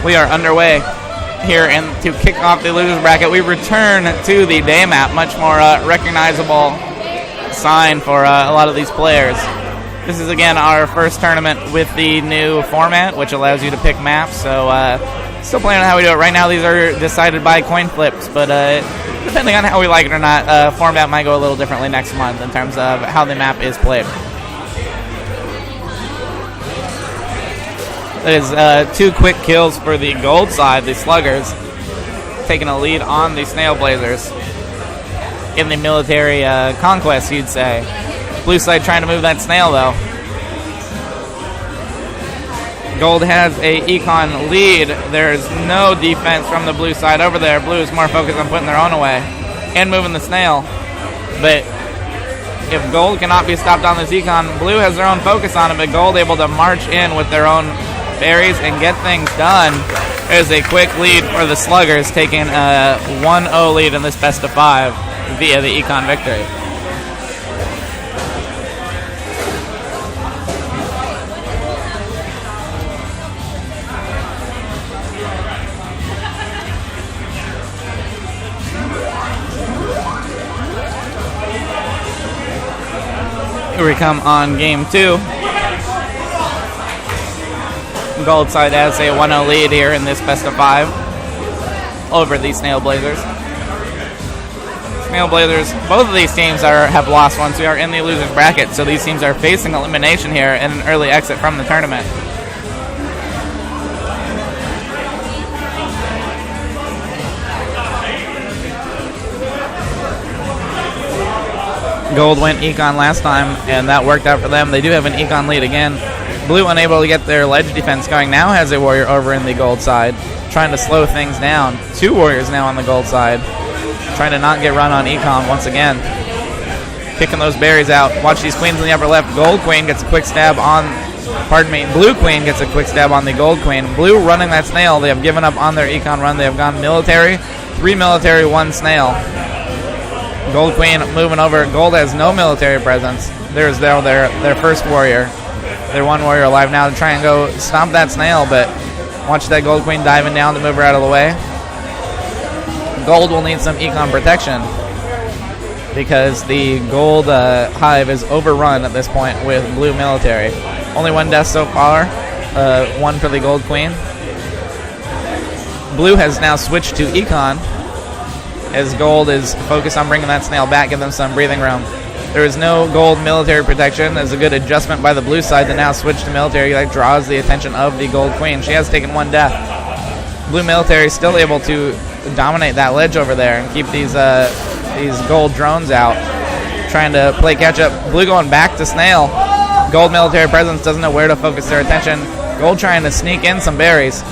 We are underway here, and to kick off the losers bracket, we return to the day map, much more recognizable sign for a lot of these players. This is again our first tournament with the new format, which allows you to pick maps. So still playing on how we do it right now. These are decided by coin flips, but depending on how we like it or not, format might go a little differently next month in terms of how the map is played. There's 2 quick kills for the gold side, the Sluggers, taking a lead on the Snail Blazers in the military conquest, you'd say. Blue side trying to move that snail, though. Gold has a econ lead. There's no defense from the blue side over there. Blue is more focused on putting their own away and moving the snail. But if gold cannot be stopped on this econ, blue has their own focus on it, but gold able to march in with their own berries and get things done. There's a quick lead for the Sluggers, taking a 1-0 lead in this best of 5 via the econ victory. Here we come on game 2. Gold side has a 1-0 lead here in this best of 5 over the Snail Blazers. Snail Blazers, both of these teams have lost once. We are in the losers bracket, so these teams are facing elimination here and an early exit from the tournament. Gold went econ last time, and that worked out for them. They do have an econ lead again. Blue unable to get their ledge defense going. Now has a warrior over in the gold side, trying to slow things down. 2 warriors now on the gold side, trying to not get run on econ once again. Kicking those berries out. Watch these queens in the upper left. Gold queen gets a quick stab on, blue queen gets a quick stab on the gold queen. Blue running that snail. They have given up on their econ run. They have gone military. 3 military, 1 snail. Gold queen moving over. Gold has no military presence. There's their first warrior. Their 1 warrior alive now to try and go stomp that snail, but watch that gold queen diving down to move her out of the way. Gold will need some econ protection because the gold hive is overrun at this point with blue military. Only 1 death so far, 1 for the gold queen. Blue has now switched to econ as gold is focused on bringing that snail back, give them some breathing room. There is no gold military protection. There's a good adjustment by the blue side to now switch to military. That draws the attention of the gold queen. She has taken 1 death. Blue military is still able to dominate that ledge over there and keep these gold drones out, trying to play catch up. Blue going back to snail. Gold military presence doesn't know where to focus their attention. Gold trying to sneak in some berries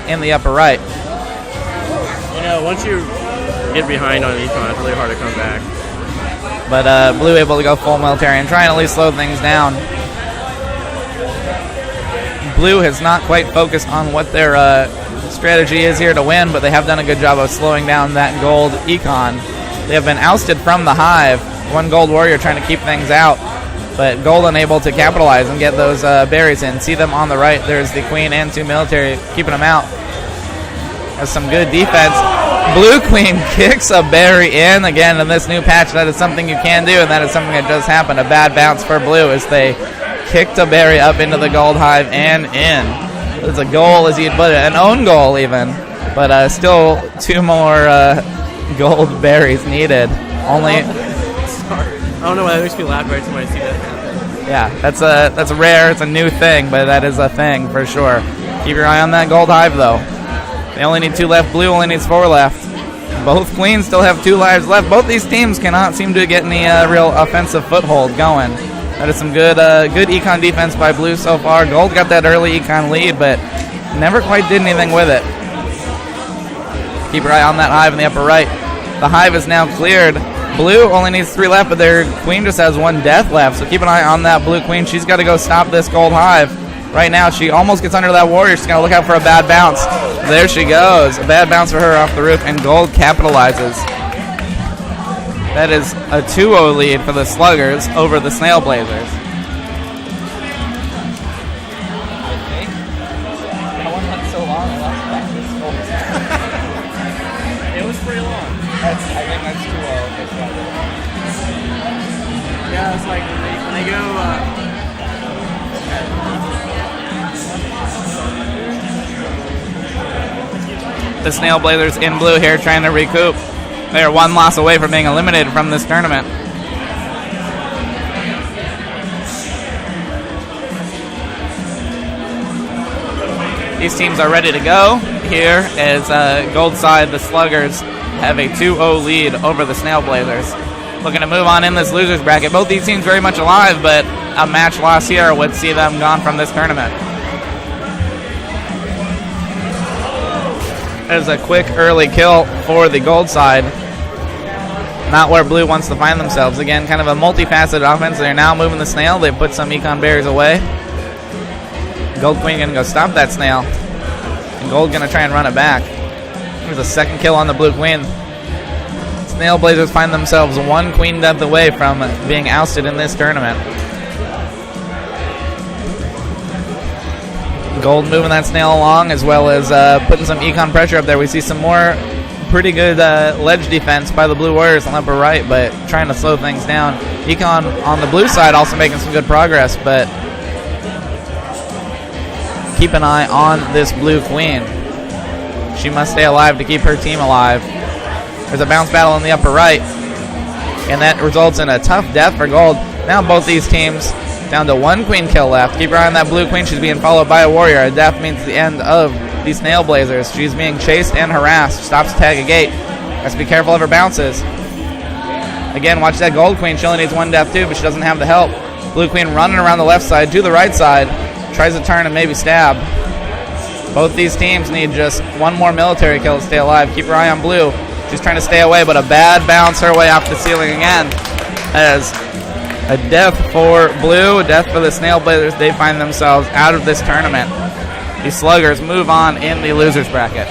in the upper right. You know, once you get behind on econ, it's really hard to come back. But blue able to go full military and trying to at least slow things down. Blue has not quite focused on what their strategy is here to win, but they have done a good job of slowing down that gold econ. They have been ousted from the hive. 1 gold warrior trying to keep things out, but gold unable to capitalize and get those berries in. See them on the right. There's the queen and 2 military keeping them out. Has some good defense. Blue queen kicks a berry in again in this new patch. That is something you can do, and that is something that just happened. A bad bounce for blue as they kicked a berry up into the gold hive and in. It's a goal, as you'd put it, an own goal even, but still 2 more gold berries needed. Only. Sorry. I don't know why that makes me laugh every time I see that happen. Yeah, that's rare. It's a new thing, but that is a thing for sure. Keep your eye on that gold hive though. They only need 2 left. Blue only needs 4 left. Both queens still have 2 lives left. Both these teams cannot seem to get any real offensive foothold going. That is some good econ defense by blue so far. Gold got that early econ lead, but never quite did anything with it. Keep your eye on that hive in the upper right. The hive is now cleared. Blue only needs 3 left, but their queen just has 1 death left. So keep an eye on that blue queen. She's got to go stop this gold hive. Right now, she almost gets under that warrior. She's going to look out for a bad bounce. There she goes. A bad bounce for her off the roof, and gold capitalizes. That is a 2-0 lead for the Sluggers over the Snail Blazers. It was pretty long. I think that's 2-0. Yeah, it's like when they go. The Snail Blazers in blue here trying to recoup. They are 1 loss away from being eliminated from this tournament. These teams are ready to go here as gold side, the Sluggers, have a 2-0 lead over the Snail Blazers. Looking to move on in this losers bracket. Both these teams very much alive, but a match loss here would see them gone from this tournament. There's a quick early kill for the gold side. Not where blue wants to find themselves. Again, kind of a multifaceted offense. They're now moving the snail. They've put some econ berries away. Gold queen going to go stop that snail. And gold going to try and run it back. There's a second kill on the blue queen. Snail Blazers find themselves 1 queen death away from being ousted in this tournament. Gold moving that snail along, as well as putting some econ pressure up there. We see some more pretty good ledge defense by the blue warriors on the upper right, but trying to slow things down. Econ on the blue side also making some good progress, but keep an eye on this blue queen. She must stay alive to keep her team alive. There's a bounce battle in the upper right, and that results in a tough death for gold. Now both these teams down to 1 queen kill left. Keep your eye on that blue queen. She's being followed by a warrior. A death means the end of the Snail Blazers. She's being chased and harassed. Stops to tag a gate. Has to be careful of her bounces. Again, watch that gold queen. She only needs 1 death too, but she doesn't have the help. Blue queen running around the left side to the right side, tries to turn and maybe stab. Both these teams need just one more military kill to stay alive. Keep your eye on blue. She's trying to stay away, but a bad bounce her way off the ceiling again. As a death for blue, a death for the Snail Blazers. They find themselves out of this tournament. The Sluggers move on in the losers bracket.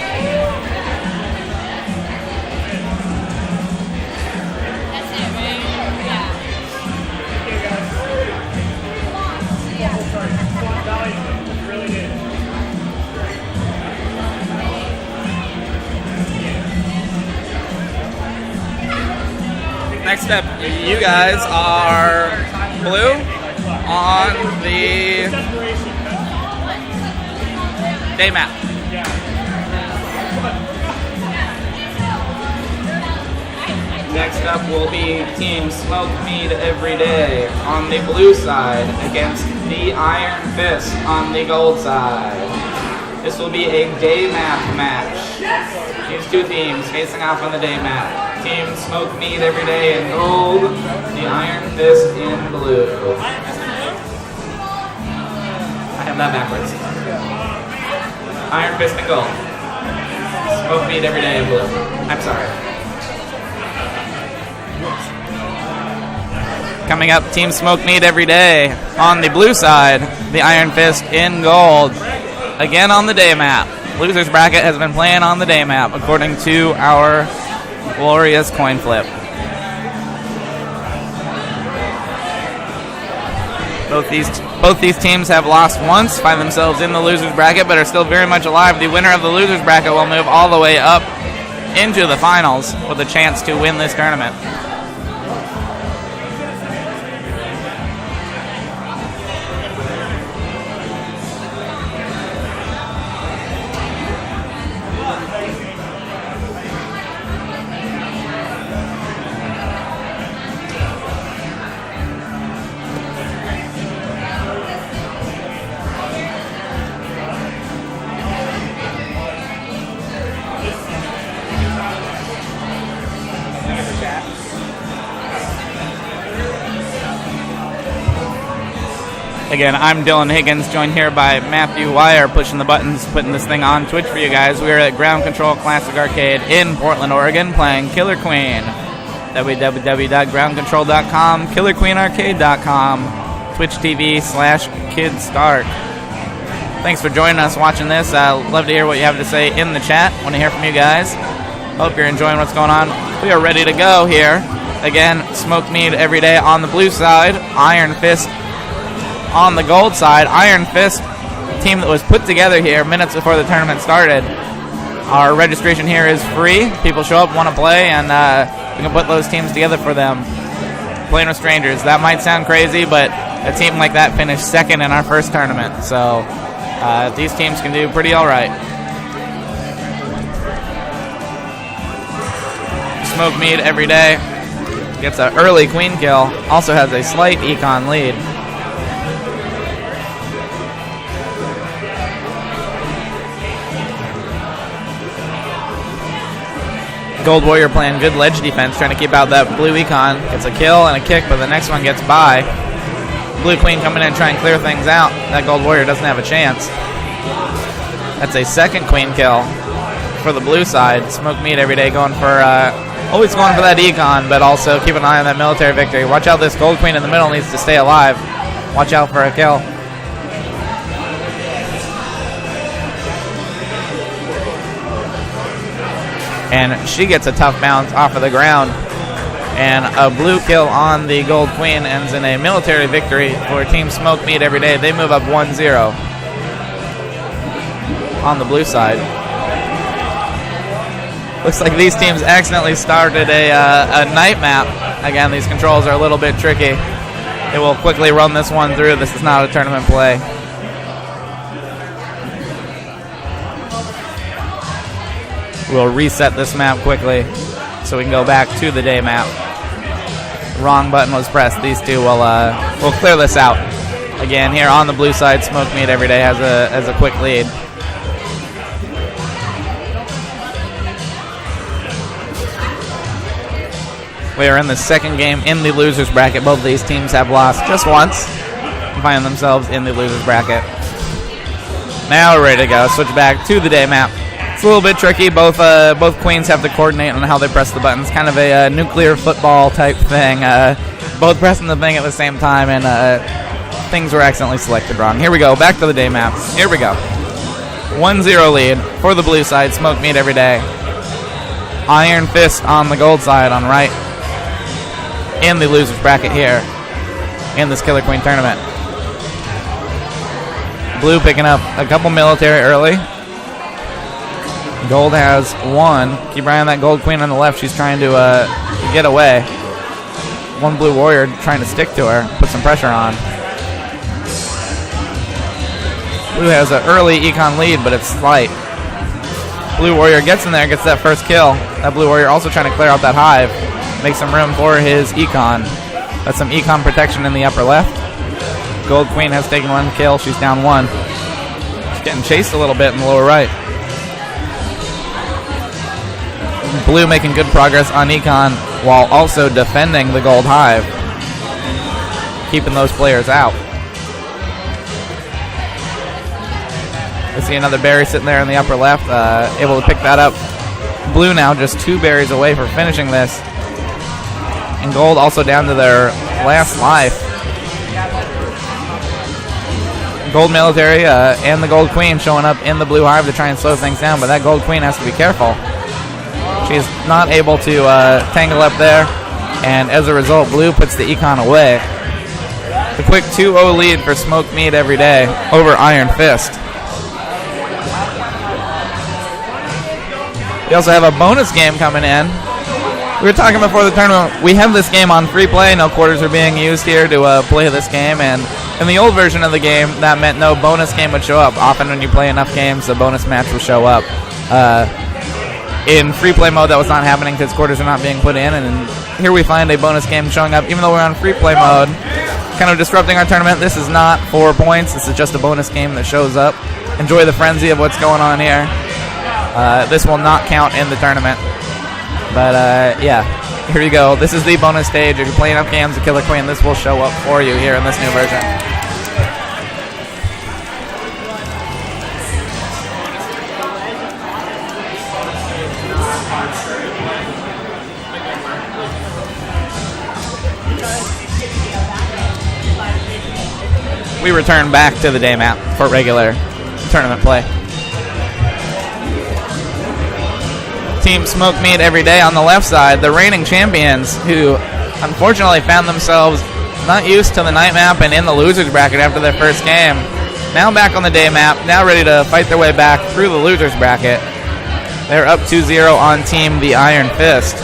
Next up, you guys are blue on the day map. Next up will be Team Smoke Mead Every Day on the blue side against the Iron Fist on the gold side. This will be a day map match. These two teams facing off on the day map. Team Smoke Mead Every Day in gold, the Iron Fist in blue. I have that backwards. Iron Fist in gold. Smoke Mead Every Day in blue. I'm sorry. Coming up, Team Smoke Mead Every Day on the blue side, the Iron Fist in gold. Again on the day map. Losers bracket has been playing on the day map according to our glorious coin flip. Both these teams have lost once, find themselves in the losers bracket, but are still very much alive. The winner of the losers bracket will move all the way up into the finals with a chance to win this tournament. Again, I'm Dylan Higgins, joined here by Matthew Wire, pushing the buttons, putting this thing on Twitch for you guys. We are at Ground Control Classic Arcade in Portland, Oregon, playing Killer Queen. www.groundcontrol.com, killerqueenarcade.com, Twitch TV/KidStart. Thanks for joining us, watching this. Love to hear what you have to say in the chat. Want to hear from you guys. Hope you're enjoying what's going on. We are ready to go here. Again, Smoke Mead Every Day on the blue side, Iron Fist on the gold side. Iron Fist, team that was put together here minutes before the tournament started. Our registration here is free. People show up, want to play, and we can put those teams together for them. Playing with strangers. That might sound crazy, but a team like that finished second in our first tournament. So these teams can do pretty all right. Smoke Mead Every Day gets an early queen kill. Also has a slight econ lead. Gold Warrior playing good ledge defense, trying to keep out that blue econ. Gets a kill and a kick, but the next one gets by. Blue Queen coming in and trying to clear things out. That Gold Warrior doesn't have a chance. That's a second queen kill for the blue side. Smoke Mead Every Day going for, always going for that econ, but also keep an eye on that military victory. Watch out, this Gold Queen in the middle needs to stay alive. Watch out for a kill. And she gets a tough bounce off of the ground. And a blue kill on the Gold Queen ends in a military victory for Team Smoke Mead Every Day. They move up 1-0 on the blue side. Looks like these teams accidentally started a night map. Again, these controls are a little bit tricky. They will quickly run this one through. This is not a tournament play. We'll reset this map quickly so we can go back to the day map. Wrong button was pressed. These two will clear this out. Again, here on the blue side, Smoke Mead Every Day has a quick lead. We are in the second game in the losers bracket. Both of these teams have lost just once and find themselves in the losers bracket. Now we're ready to go. Switch back to the day map. It's a little bit tricky. Both queens have to coordinate on how they press the buttons. Kind of a nuclear football type thing. Both pressing the thing at the same time, and things were accidentally selected wrong. Here we go. Back to the day map. Here we go. 1-0 lead for the blue side. Smoke meat every day. Iron Fist on the gold side on right. In the losers bracket here in this Killer Queen tournament. Blue picking up a couple military early. Gold has one. Keep an eye on that gold queen on the left. She's trying to get away. One blue warrior trying to stick to her, put some pressure on. Blue has an early econ lead, but it's slight. Blue warrior gets in there, gets that first kill. That blue warrior also trying to clear out that hive. Make some room for his econ. That's some econ protection in the upper left. Gold queen has taken one kill. She's down one. She's getting chased a little bit in the lower right. Blue making good progress on econ while also defending the gold hive. Keeping those players out. We see another berry sitting there in the upper left. Able to pick that up. Blue now just 2 berries away from finishing this. And gold also down to their last life. Gold military and the gold queen showing up in the blue hive to try and slow things down, but that gold queen has to be careful. She's not able to tangle up there, and as a result, blue puts the econ away. The quick 2-0 lead for Smoked Meat every day over Iron Fist. We also have a bonus game coming in. We were talking before the tournament, we have this game on free play. No quarters are being used here to play this game, and in the old version of the game, that meant no bonus game would show up. Often when you play enough games, the bonus match will show up. In free play mode, that was not happening because quarters are not being put in, and here we find a bonus game showing up even though we're on free play mode, kind of disrupting our tournament. This is not 4 points. This is just a bonus game that shows up. Enjoy the frenzy of what's going on here. This will not count in the tournament. But, yeah, here you go. This is the bonus stage. If you're playing up games of Killer Queen, this will show up for you here in this new version. We return back to the day map for regular tournament play. Team Smoke Meat every day on the left side, the reigning champions who unfortunately found themselves not used to the night map and in the losers bracket after their first game. Now back on the day map, now ready to fight their way back through the losers bracket. They're up 2-0 on Team the Iron Fist.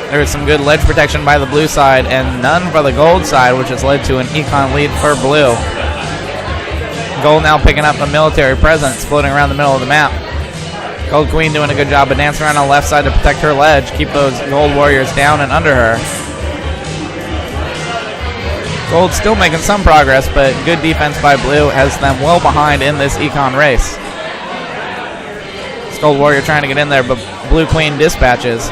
There is some good ledge protection by the blue side and none for the gold side, which has led to an econ lead for blue. Gold now picking up a military presence, floating around the middle of the map. Gold Queen doing a good job of dancing around on the left side to protect her ledge, keep those gold warriors down and under her. Gold still making some progress, but good defense by blue has them well behind in this econ race. This gold warrior trying to get in there, but blue queen dispatches.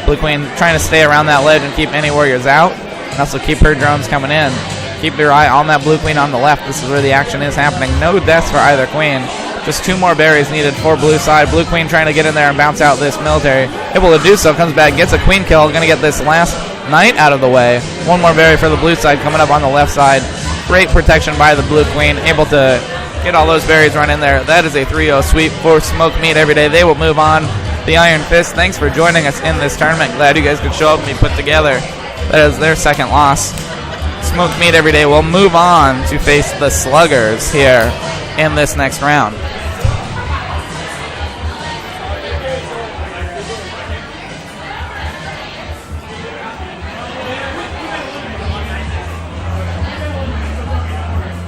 Blue queen trying to stay around that ledge and keep any warriors out, and also keep her drones coming in. Keep your eye on that blue queen on the left. This is where the action is happening. No deaths for either queen. Just 2 more berries needed for blue side. Blue queen trying to get in there and bounce out this military. Able to do so. Comes back, gets a queen kill. Going to get this last knight out of the way. 1 more berry for the blue side coming up on the left side. Great protection by the blue queen. Able to get all those berries run in there. That is a 3-0 sweep for Smoke Meat every day. They will move on. The Iron Fist, thanks for joining us in this tournament. Glad you guys could show up and be put together. That is their second loss. Smoked Meat every day will move on to face the Sluggers here in this next round.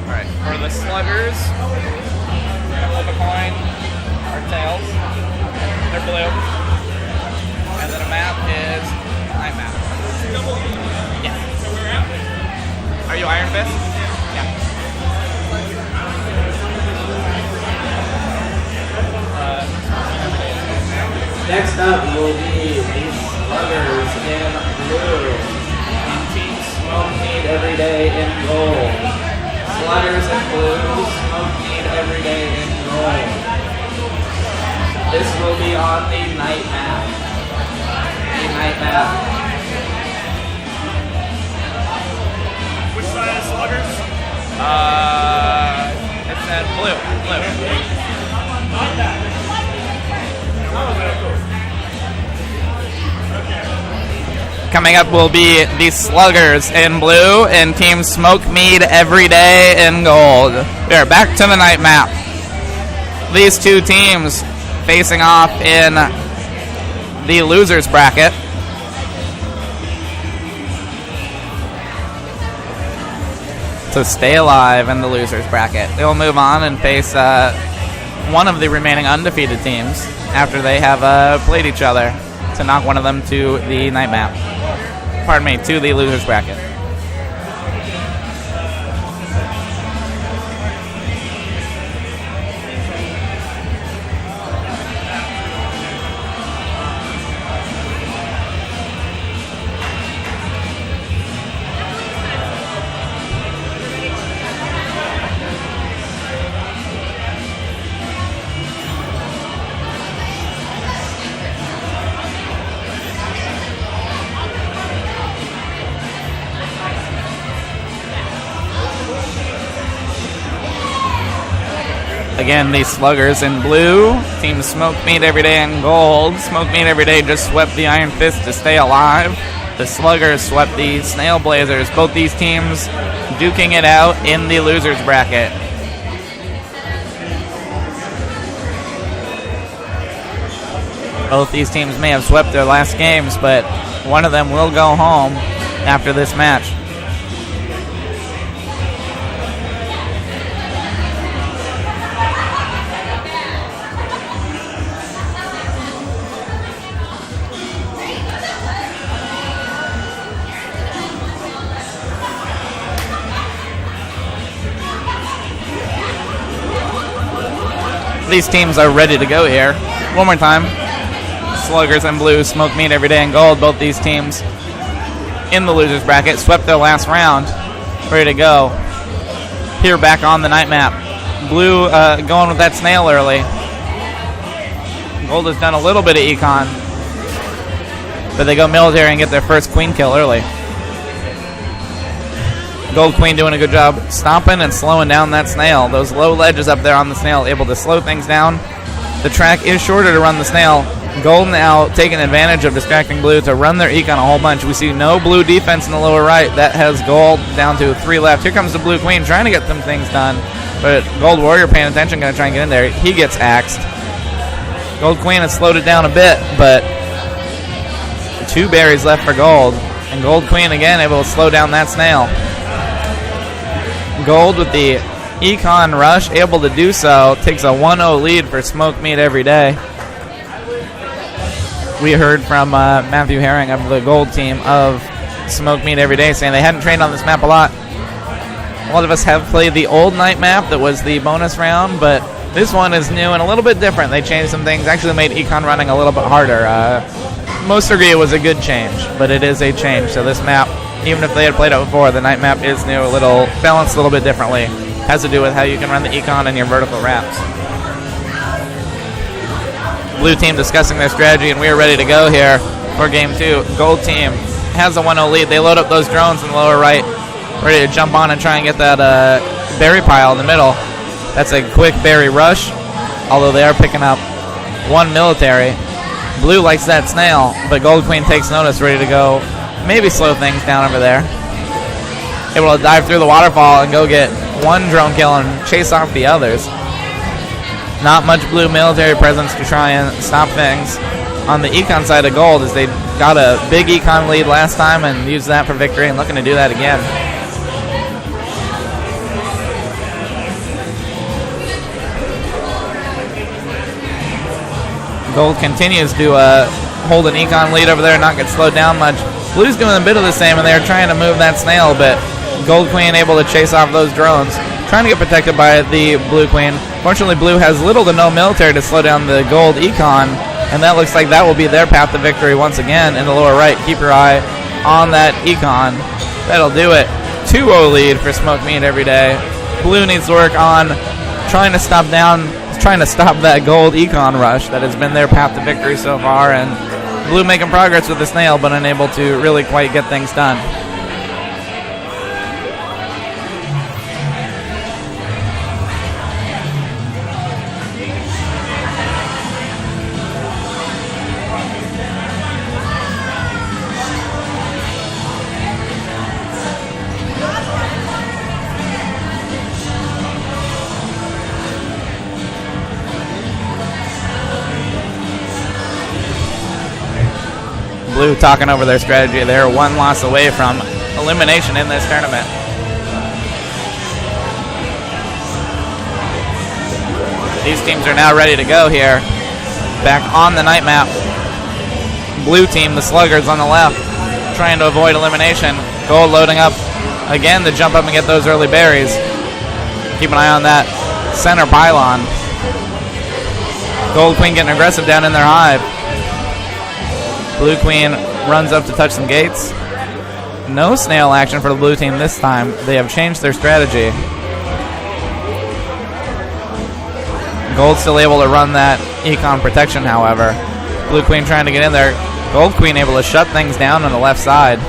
All right, for the Sluggers, flip a coin or tails. They're blue. And then a map is night map. Yeah. Are you Iron Fist? Yeah. Next up will be the Sluggers in blue. And Team Smoke This will be on the night map. The night map. Which side is Sluggers? It said blue. Coming up will be the Sluggers in blue and Team Smoke Mead Every Day in gold. We are back to the night map. These two teams facing off in the losers bracket. To stay alive in the losers bracket. They will move on and face one of the remaining undefeated teams after they have played each other to knock one of them to the night map. Pardon me, to the losers bracket. Again, the Sluggers in blue. Team Smoke Meat Every Day in gold. Smoke Meat Every Day just swept the Iron Fist to stay alive. The Sluggers swept the Snail Blazers. Both these teams duking it out in the losers bracket. Both these teams may have swept their last games, but one of them will go home after this match. These teams are ready to go here. One more time. Sluggers in blue, Smoke Meat Every Day in gold. Both these teams in the losers bracket swept their last round. Ready to go. Here back on the night map. Blue going with that snail early. Gold has done a little bit of econ, but they go military and get their first queen kill early. Gold Queen doing a good job stomping and slowing down that snail. Those low ledges up there on the snail able to slow things down. The track is shorter to run the snail. Gold now taking advantage of distracting blue to run their econ a whole bunch. We see no blue defense in the lower right. That has gold down to 3 left. Here comes the Blue Queen trying to get some things done, but Gold Warrior paying attention, going to try and get in there. He gets axed. Gold Queen has slowed it down a bit, but 2 berries left for Gold, and Gold Queen again able to slow down that snail. Gold with the econ rush, able to do so, takes a 1-0 lead for Smoke Meat Every Day. We heard from Matthew Herring of the gold team of Smoke Meat Every Day saying they hadn't trained on this map a lot. A lot of us have played the old night map that was the bonus round, but this one is new and a little bit different. They changed some things, actually made econ running a little bit harder. Most agree it was a good change, but it is a change. So this map, even if they had played it before, the night map is new, a little balanced a little bit differently. Has to do with how you can run the econ and your vertical wraps. Blue team discussing their strategy, and we are ready to go here for game 2. Gold team has a 1-0 lead. They load up those drones in the lower right, ready to jump on and try and get that berry pile in the middle. That's a quick berry rush, although they are picking up 1 military. Blue likes that snail, but Gold Queen takes notice, ready to go, maybe slow things down over there. Able to dive through the waterfall and go get 1 drone kill and chase off the others. Not much blue military presence to try and stop things on the econ side of Gold, as they got a big econ lead last time and used that for victory and looking to do that again. Gold continues to hold an econ lead over there and not get slowed down much. Blue's doing a bit of the same, and they're trying to move that snail, but Gold Queen able to chase off those drones, trying to get protected by the Blue Queen. Fortunately, Blue has little to no military to slow down the Gold econ, and that looks like that will be their path to victory once again in the lower right. Keep your eye on that econ. That'll do it. 2-0 lead for Smoke Meat Every Day. Blue needs to work on trying to stop down trying to stop that gold econ rush that has been their path to victory so far, and blue making progress with the snail, but unable to really quite get things done. Blue talking over their strategy. They're one loss away from elimination in this tournament. These teams are now ready to go here. Back on the night map. Blue team, the Sluggers on the left, trying to avoid elimination. Gold loading up again to jump up and get those early berries. Keep an eye on that center pylon. Gold Queen getting aggressive down in their hive. Blue Queen runs up to touch some gates. No snail action for the blue team this time. They have changed their strategy. Gold still able to run that econ protection, however. Blue Queen trying to get in there. Gold Queen able to shut things down on the left side.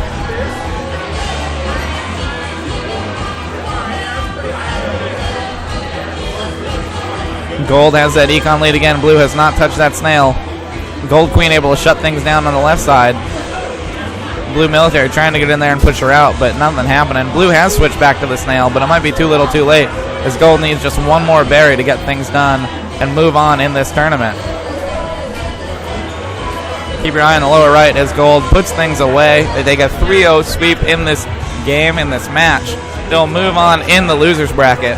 Gold has that econ lead again. Blue has not touched that snail. Gold Queen able to shut things down on the left side. Blue Military trying to get in there and push her out, but nothing happening. Blue has switched back to the snail, but it might be too little too late, as Gold needs just one more berry to get things done and move on in this tournament. Keep your eye on the lower right as Gold puts things away. They take a 3-0 sweep in this game, in this match. They'll move on in the losers bracket.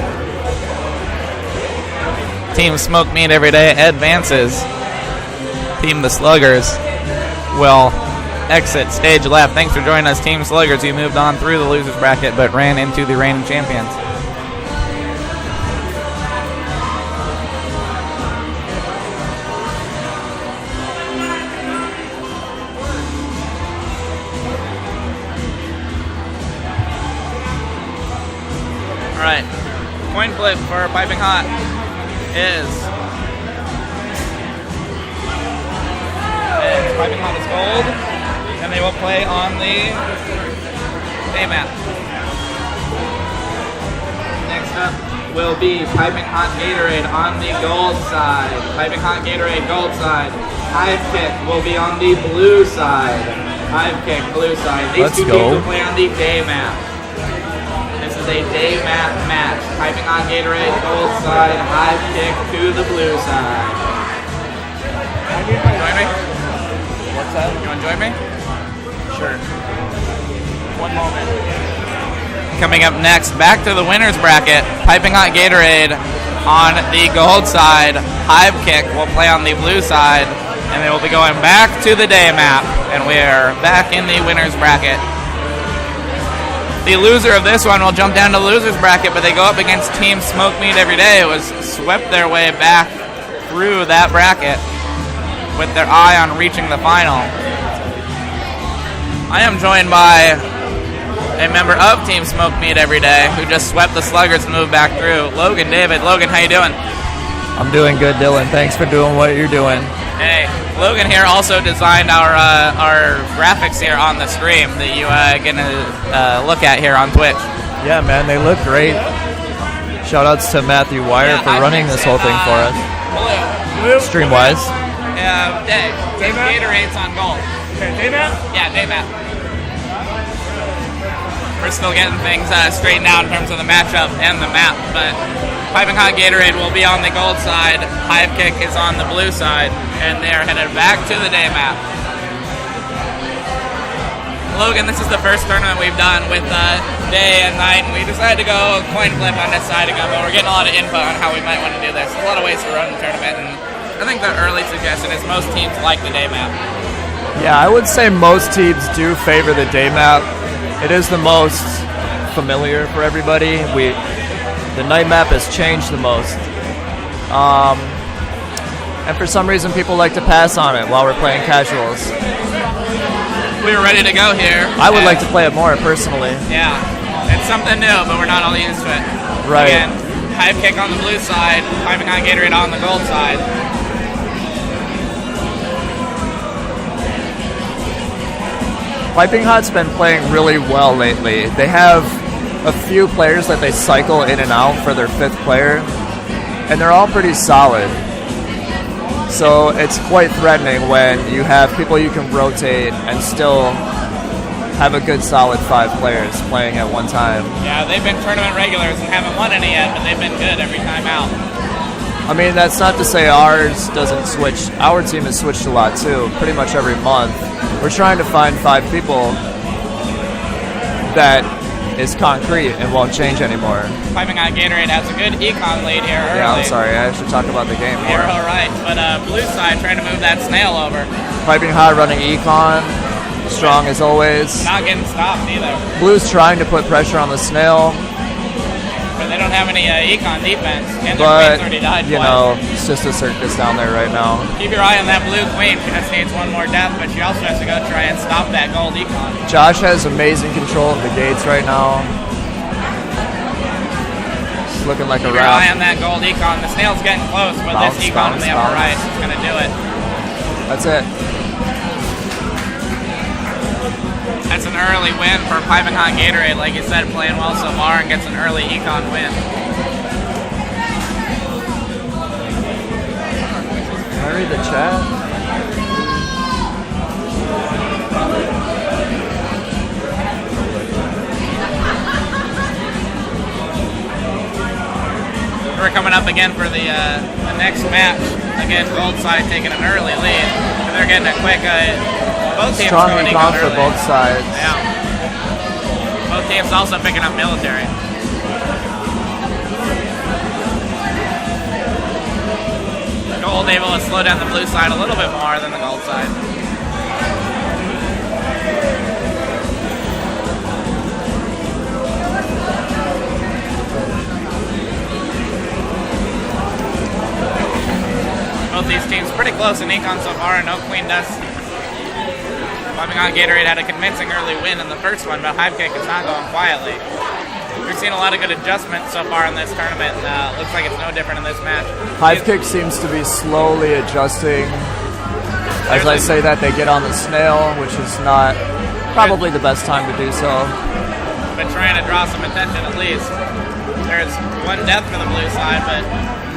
Team Smoke Meat Every Day advances. Team the Sluggers will exit stage left. Thanks for joining us, Team Sluggers. You moved on through the losers bracket but ran into the reigning champions. All right, coin flip for Piping Hot is Piping Hot is gold, and they will play on the day map. Next up will be Piping Hot Gatorade on the gold side. Piping Hot Gatorade gold side. Hive Kick will be on the blue side. Hive Kick blue side. These two teams will play on the day map. This is a day map match. Piping Hot Gatorade gold side. Hive Kick to the blue side. Join me? What's that? You want to join me? Sure. One moment. Coming up next, back to the winners bracket. Piping Hot Gatorade on the gold side. Hive Kick will play on the blue side. And they will be going back to the day map. And we're back in the winners bracket. The loser of this one will jump down to the losers bracket, but they go up against Team Smoke Meat Every Day. It was swept their way back through that bracket with their eye on reaching the final. I am joined by a member of Team Smoke Meat Every Day who just swept the Sluggers and moved back through. Logan David. Logan, how you doing? I'm doing good, Dylan. Thanks for doing what you're doing. Hey, Logan here also designed our graphics here on the stream that you can look at here on Twitch. Yeah, man, they look great. Shout-outs to Matthew Wire for running this whole thing for us. Blue. Stream-wise. Day. Gatorade's on gold. Okay, day map? Yeah, day map. We're still getting things straightened out in terms of the matchup and the map, but Piping Hot Gatorade will be on the gold side, Hive Kick is on the blue side, and they are headed back to the day map. Logan, this is the first tournament we've done with day and night, and we decided to go coin flip on this side again, but we're getting a lot of input on how we might want to do this. There's a lot of ways to run the tournament, and I think the early suggestion is most teams like the day map. Yeah, I would say most teams do favor the day map. It is the most familiar for everybody. The night map has changed the most. And for some reason, people like to pass on it while we're playing casuals. We were ready to go here. I would like to play it more, personally. Yeah, it's something new, but we're not all used to it. Right. Again, Hive Kick on the blue side, Piping Hot Gatorade on the gold side. Piping Hot's been playing really well lately. They have a few players that they cycle in and out for their 5th player, and they're all pretty solid. So it's quite threatening when you have people you can rotate and still have a good solid 5 players playing at one time. Yeah, they've been tournament regulars and haven't won any yet, but they've been good every time out. I mean, that's not to say ours doesn't switch. Our team has switched a lot too, pretty much every month. We're trying to find 5 people that is concrete and won't change anymore. Piping Hot Gatorade has a good econ lead here early. Yeah, I'm sorry. I should talk about the game more. You're all right, but blue side trying to move that snail over. Piping Hot running econ, strong as always. Not getting stopped either. Blue's trying to put pressure on the snail. But they don't have any econ defense. And their But, queen's already died you twice. know, it's just a circus down there right now. Keep your eye on that blue queen. She just needs one more death, but she also has to go try and stop that gold econ. Josh has amazing control of the gates right now. It's looking like a Keep your eye wrap. on that gold econ. The snail's getting close, but Bounce, this econ on the upper bounce. right is going to do it. That's it. That's an early win for Piping Hot Gatorade. Like you said, playing well so far and gets an early econ win. Can I read the chat? We're coming up again for the next match. Again, gold side taking an early lead. And they're getting a quick... both teams Strong going econ for early. both sides. Yeah. Both teams also picking up military. Gold able to slow down the blue side a little bit more than the gold side. Both these teams pretty close in econ so far, no queen dust. Piping Hot Gatorade had a convincing early win in the first one, but Hive Kick is not going quietly. We've seen a lot of good adjustments so far in this tournament, and looks like it's no different in this match. Hive Kick seems to be slowly adjusting. As I say that, they get on the snail, which is not probably the best time to do so. But trying to draw some attention at least. There's one death for the blue side, but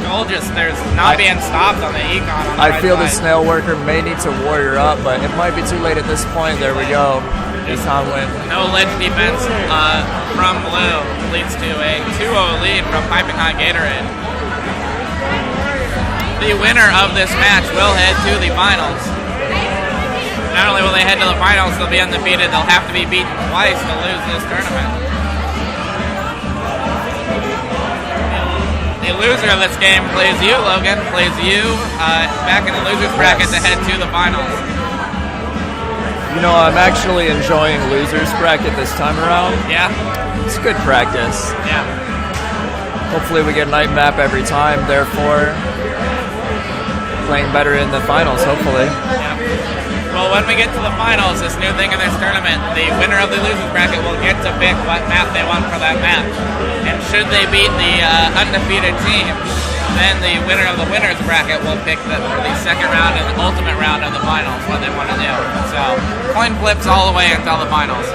gold just, there's not being stopped on the econ on the I right feel the side. snail worker may need to warrior up, but it might be too late at this point. There we go. Econ win. No ledge defense from blue leads to a 2-0 lead from Piping Hot Gatorade. The winner of this match will head to the finals. Not only will they head to the finals, they'll be undefeated, they'll have to be beaten twice to lose this tournament. The loser of this game plays you, Logan, plays you back in the loser's bracket to head to the finals. You know, I'm actually enjoying losers bracket this time around. Yeah? It's good practice. Yeah. Hopefully we get night map every time, therefore playing better in the finals, hopefully. Yeah. Well, when we get to the finals, this new thing in this tournament, the winner of the losers bracket will get to pick what map they want for that match. And should they beat the undefeated team, then the winner of the winners bracket will pick for the second round and the ultimate round of the finals, what they want to do. So, coin flips all the way until the finals.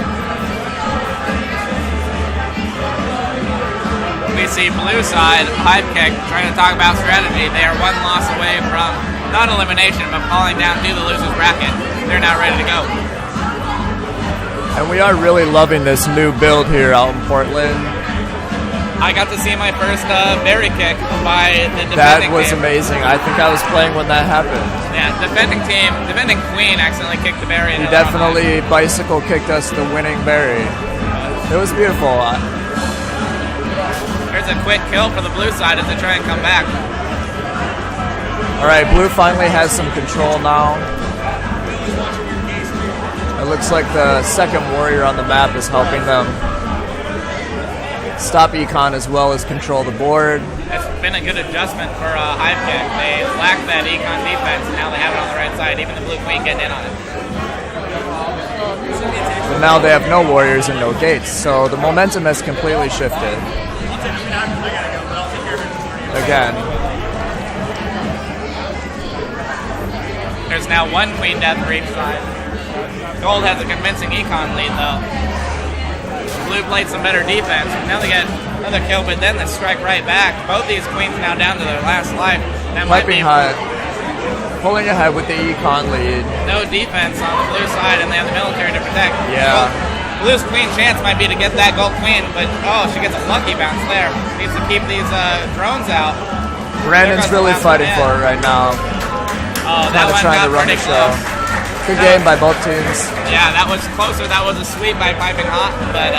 We see blue side, Hive Kick, trying to talk about strategy. They are one loss away from, not elimination, but falling down to the losers bracket. They're now ready to go. And we are really loving this new build here out in Portland. I got to see my first berry kick by the defending That was team. amazing. I think I was playing when that happened. Yeah, defending queen accidentally kicked the berry. He definitely bicycle kicked us the winning berry. It was beautiful. There's a quick kill for the blue side as they try and come back. All right, blue finally has some control now. It looks like the second warrior on the map is helping them stop econ as well as control the board. It's been a good adjustment for Hive Kick. They lacked that econ defense, and now they have it on the right side. Even the blue queen getting in on it. But now they have no warriors and no gates, so the momentum has completely shifted. again. There's now one Queen Death for each side. Gold has a convincing econ lead, though. Blue played some better defense. Now they get another kill, but then they strike right back. Both these queens now down to their last life. That might be Piping Hot pulling ahead with the econ lead. no defense on the blue side, and they have the military to protect. Yeah. Blue's queen chance might be to get that gold queen, but she gets a lucky bounce there. Needs to keep these drones out. Brandon's really fighting for it right now. Oh, that one trying got to run pretty the show. close. Good game by both teams. Yeah, that was closer. That was a sweep by Piping Hot, but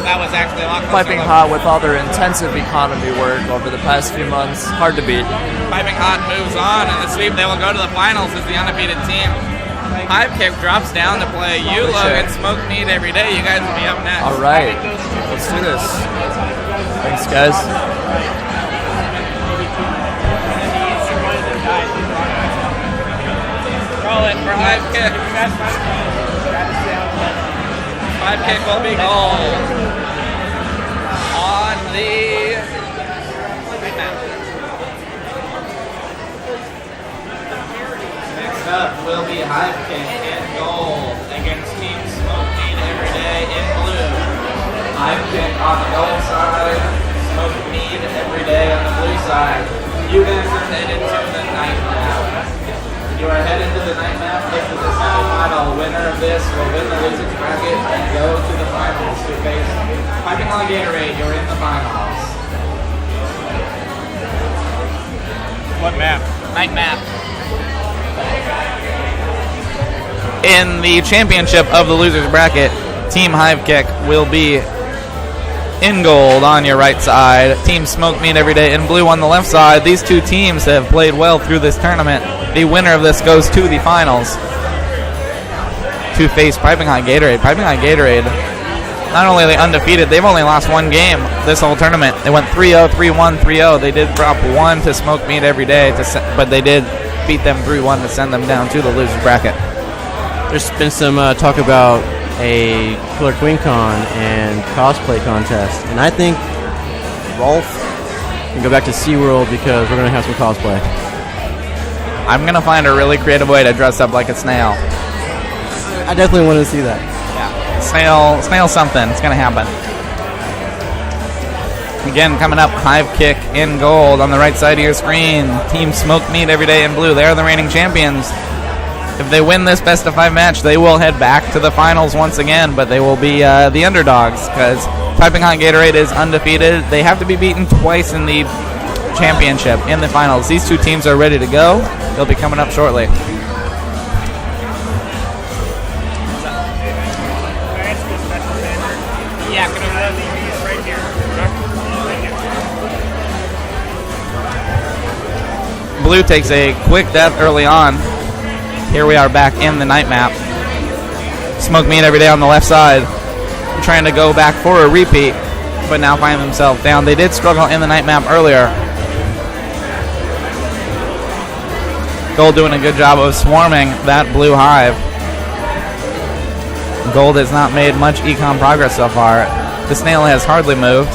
that was actually a lot closer. Piping Hot with all their intensive economy work over the past few months. Hard to beat. Piping Hot moves on, and the sweep, they will go to the finals as the undefeated team. Hive Kick drops down to play Ulog and Smoked Meat every day. You guys will be up next. All right. Let's do this. Thanks, guys. Roll it for Hive Kick. Hive Kick will be gold on the map. Next up will be Hive Kick in gold against Team Smoke Meat every day in blue. Hive Kick on the gold side, Smoke Meat every day on the blue side. You guys are headed to the night map. You are headed to the night map. This is the semifinal. Winner of this will win the losers bracket and go to the finals to face Piping Hot Gatorade. You're in the finals. What map? Night map. In the championship of the losers bracket, Team Hive Kick will be in gold on your right side. Team Smoke Meat every day in blue on the left side. These two teams have played well through this tournament. The winner of this goes to the finals to face Piping Hot Gatorade. Piping Hot Gatorade, not only are they undefeated, they've only lost one game this whole tournament. They went 3-0, 3-1, 3-0. They did drop one to Smoke Meat every day, but they did beat them 3-1 to send them down to the losers bracket. There's been some talk about a Killer Queen Con and cosplay contest, and I think Rolf can go back to SeaWorld because we're going to have some cosplay. I'm going to find a really creative way to dress up like a snail. I definitely want to see that. Yeah, snail something. It's going to happen. Again, coming up, Hive Kick in gold on the right side of your screen. Team Smoke Meat every day in blue. They are the reigning champions. If they win this best of 5 match, they will head back to the finals once again, but they will be the underdogs because Piping Hot Gatorade is undefeated. They have to be beaten twice in the championship, in the finals. These two teams are ready to go. They'll be coming up shortly. Yeah, right here. Blue takes a quick death early on. Here we are back in the night map. Smoke Meat every day on the left side, trying to go back for a repeat, but now find themselves down. They did struggle in the night map earlier. Gold doing a good job of swarming that blue hive. Gold has not made much econ progress so far. The snail has hardly moved.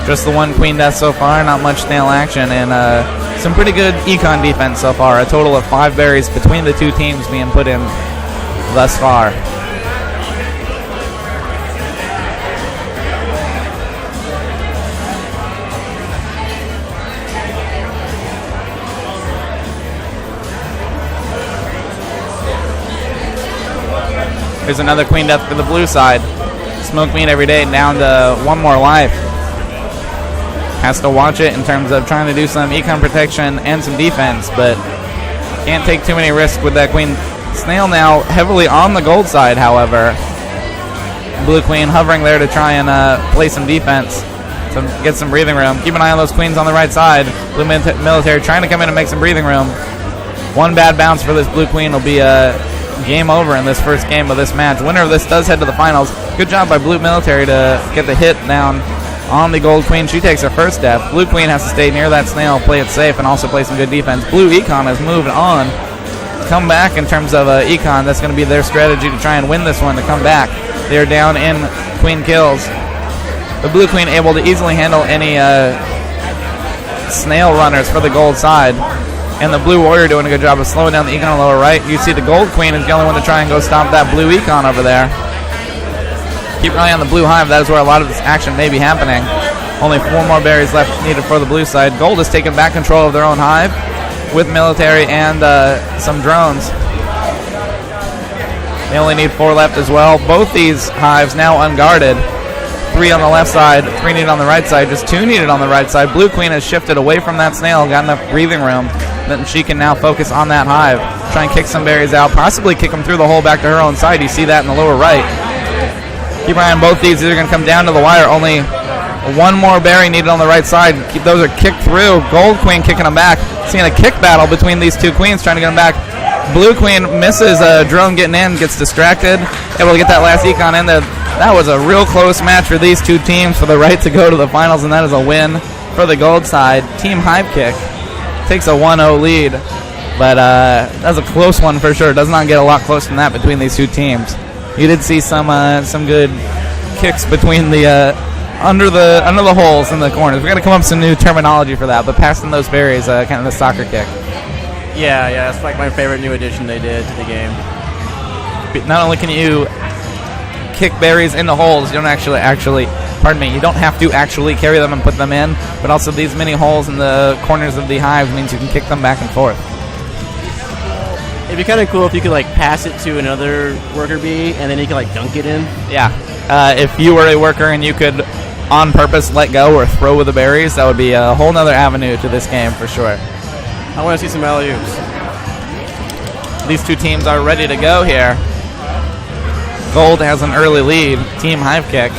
Just the one queen death so far, not much snail action, and some pretty good econ defense so far. A total of 5 berries between the two teams being put in thus far. There's another queen death for the blue side. Smoke Meat every day down to 1 more life. Has to watch it in terms of trying to do some econ protection and some defense, but can't take too many risks with that queen. Snail now heavily on the gold side, however. Blue queen hovering there to try and play some defense, to get some breathing room. Keep an eye on those queens on the right side. Blue military trying to come in and make some breathing room. One bad bounce for this blue queen will be game over in this first game of this match. Winner of this does head to the finals. Good job by blue military to get the hit down on the gold queen. She takes her first death. Blue queen has to stay near that snail, play it safe, and also play some good defense. Blue econ has moved on. Come back in terms of econ. That's going to be their strategy to try and win this one, to come back. They're down in queen kills. The Blue Queen able to easily handle any snail runners for the gold side. And the Blue Warrior doing a good job of slowing down the Econ on the lower right. You see the Gold Queen is the only one to try and go stop that Blue Econ over there. Keep an eye on the Blue Hive. That is where a lot of this action may be happening. Only 4 more berries left needed for the blue side. Gold has taken back control of their own hive with military and some drones. They only need 4 left as well. Both these hives now unguarded. 3 on the left side, 3 needed on the right side, just 2 needed on the right side. Blue Queen has shifted away from that snail, got enough breathing room that she can now focus on that hive. Try and kick some berries out, possibly kick them through the hole back to her own side. You see that in the lower right. Keep an eye on both these. These are going to come down to the wire. Only 1 more berry needed on the right side. Those are kicked through. Gold Queen kicking them back. Seeing a kick battle between these 2 queens trying to get them back. Blue Queen misses a drone getting in, gets distracted, able to get that last econ in there. That was a real close match for these 2 teams for the right to go to the finals, and that is a win for the gold side. Team Hive Kick takes a 1-0 lead, but that's a close one for sure. Does not get a lot closer than that between these 2 teams. You did see some good kicks between the under the holes in the corners. We're gonna come up with some new terminology for that, but passing those berries, kind of the soccer kick. Yeah, that's like my favorite new addition they did to the game. Not only can you kick berries into holes, you don't you don't have to actually carry them and put them in, but also these many holes in the corners of the hive means you can kick them back and forth. It'd be kind of cool if you could like pass it to another worker bee and then you could like dunk it in. Yeah, if you were a worker and you could on purpose let go or throw with the berries, that would be a whole nother avenue to this game for sure. I want to see some alley-oops. These 2 teams are ready to go here. Gold has an early lead. Team Hive Kick.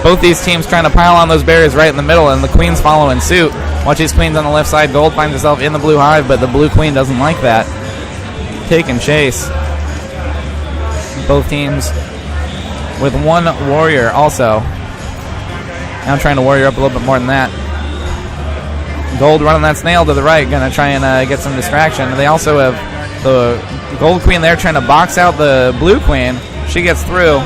Both these teams trying to pile on those berries right in the middle, and the queens following suit. Watch these queens on the left side. Gold finds herself in the blue hive, but the blue queen doesn't like that. Take and chase. Both teams with 1 warrior also. Now trying to warrior up a little bit more than that. Gold running that snail to the right, going to try and get some distraction. They also have the gold queen there trying to box out the blue queen. She gets through.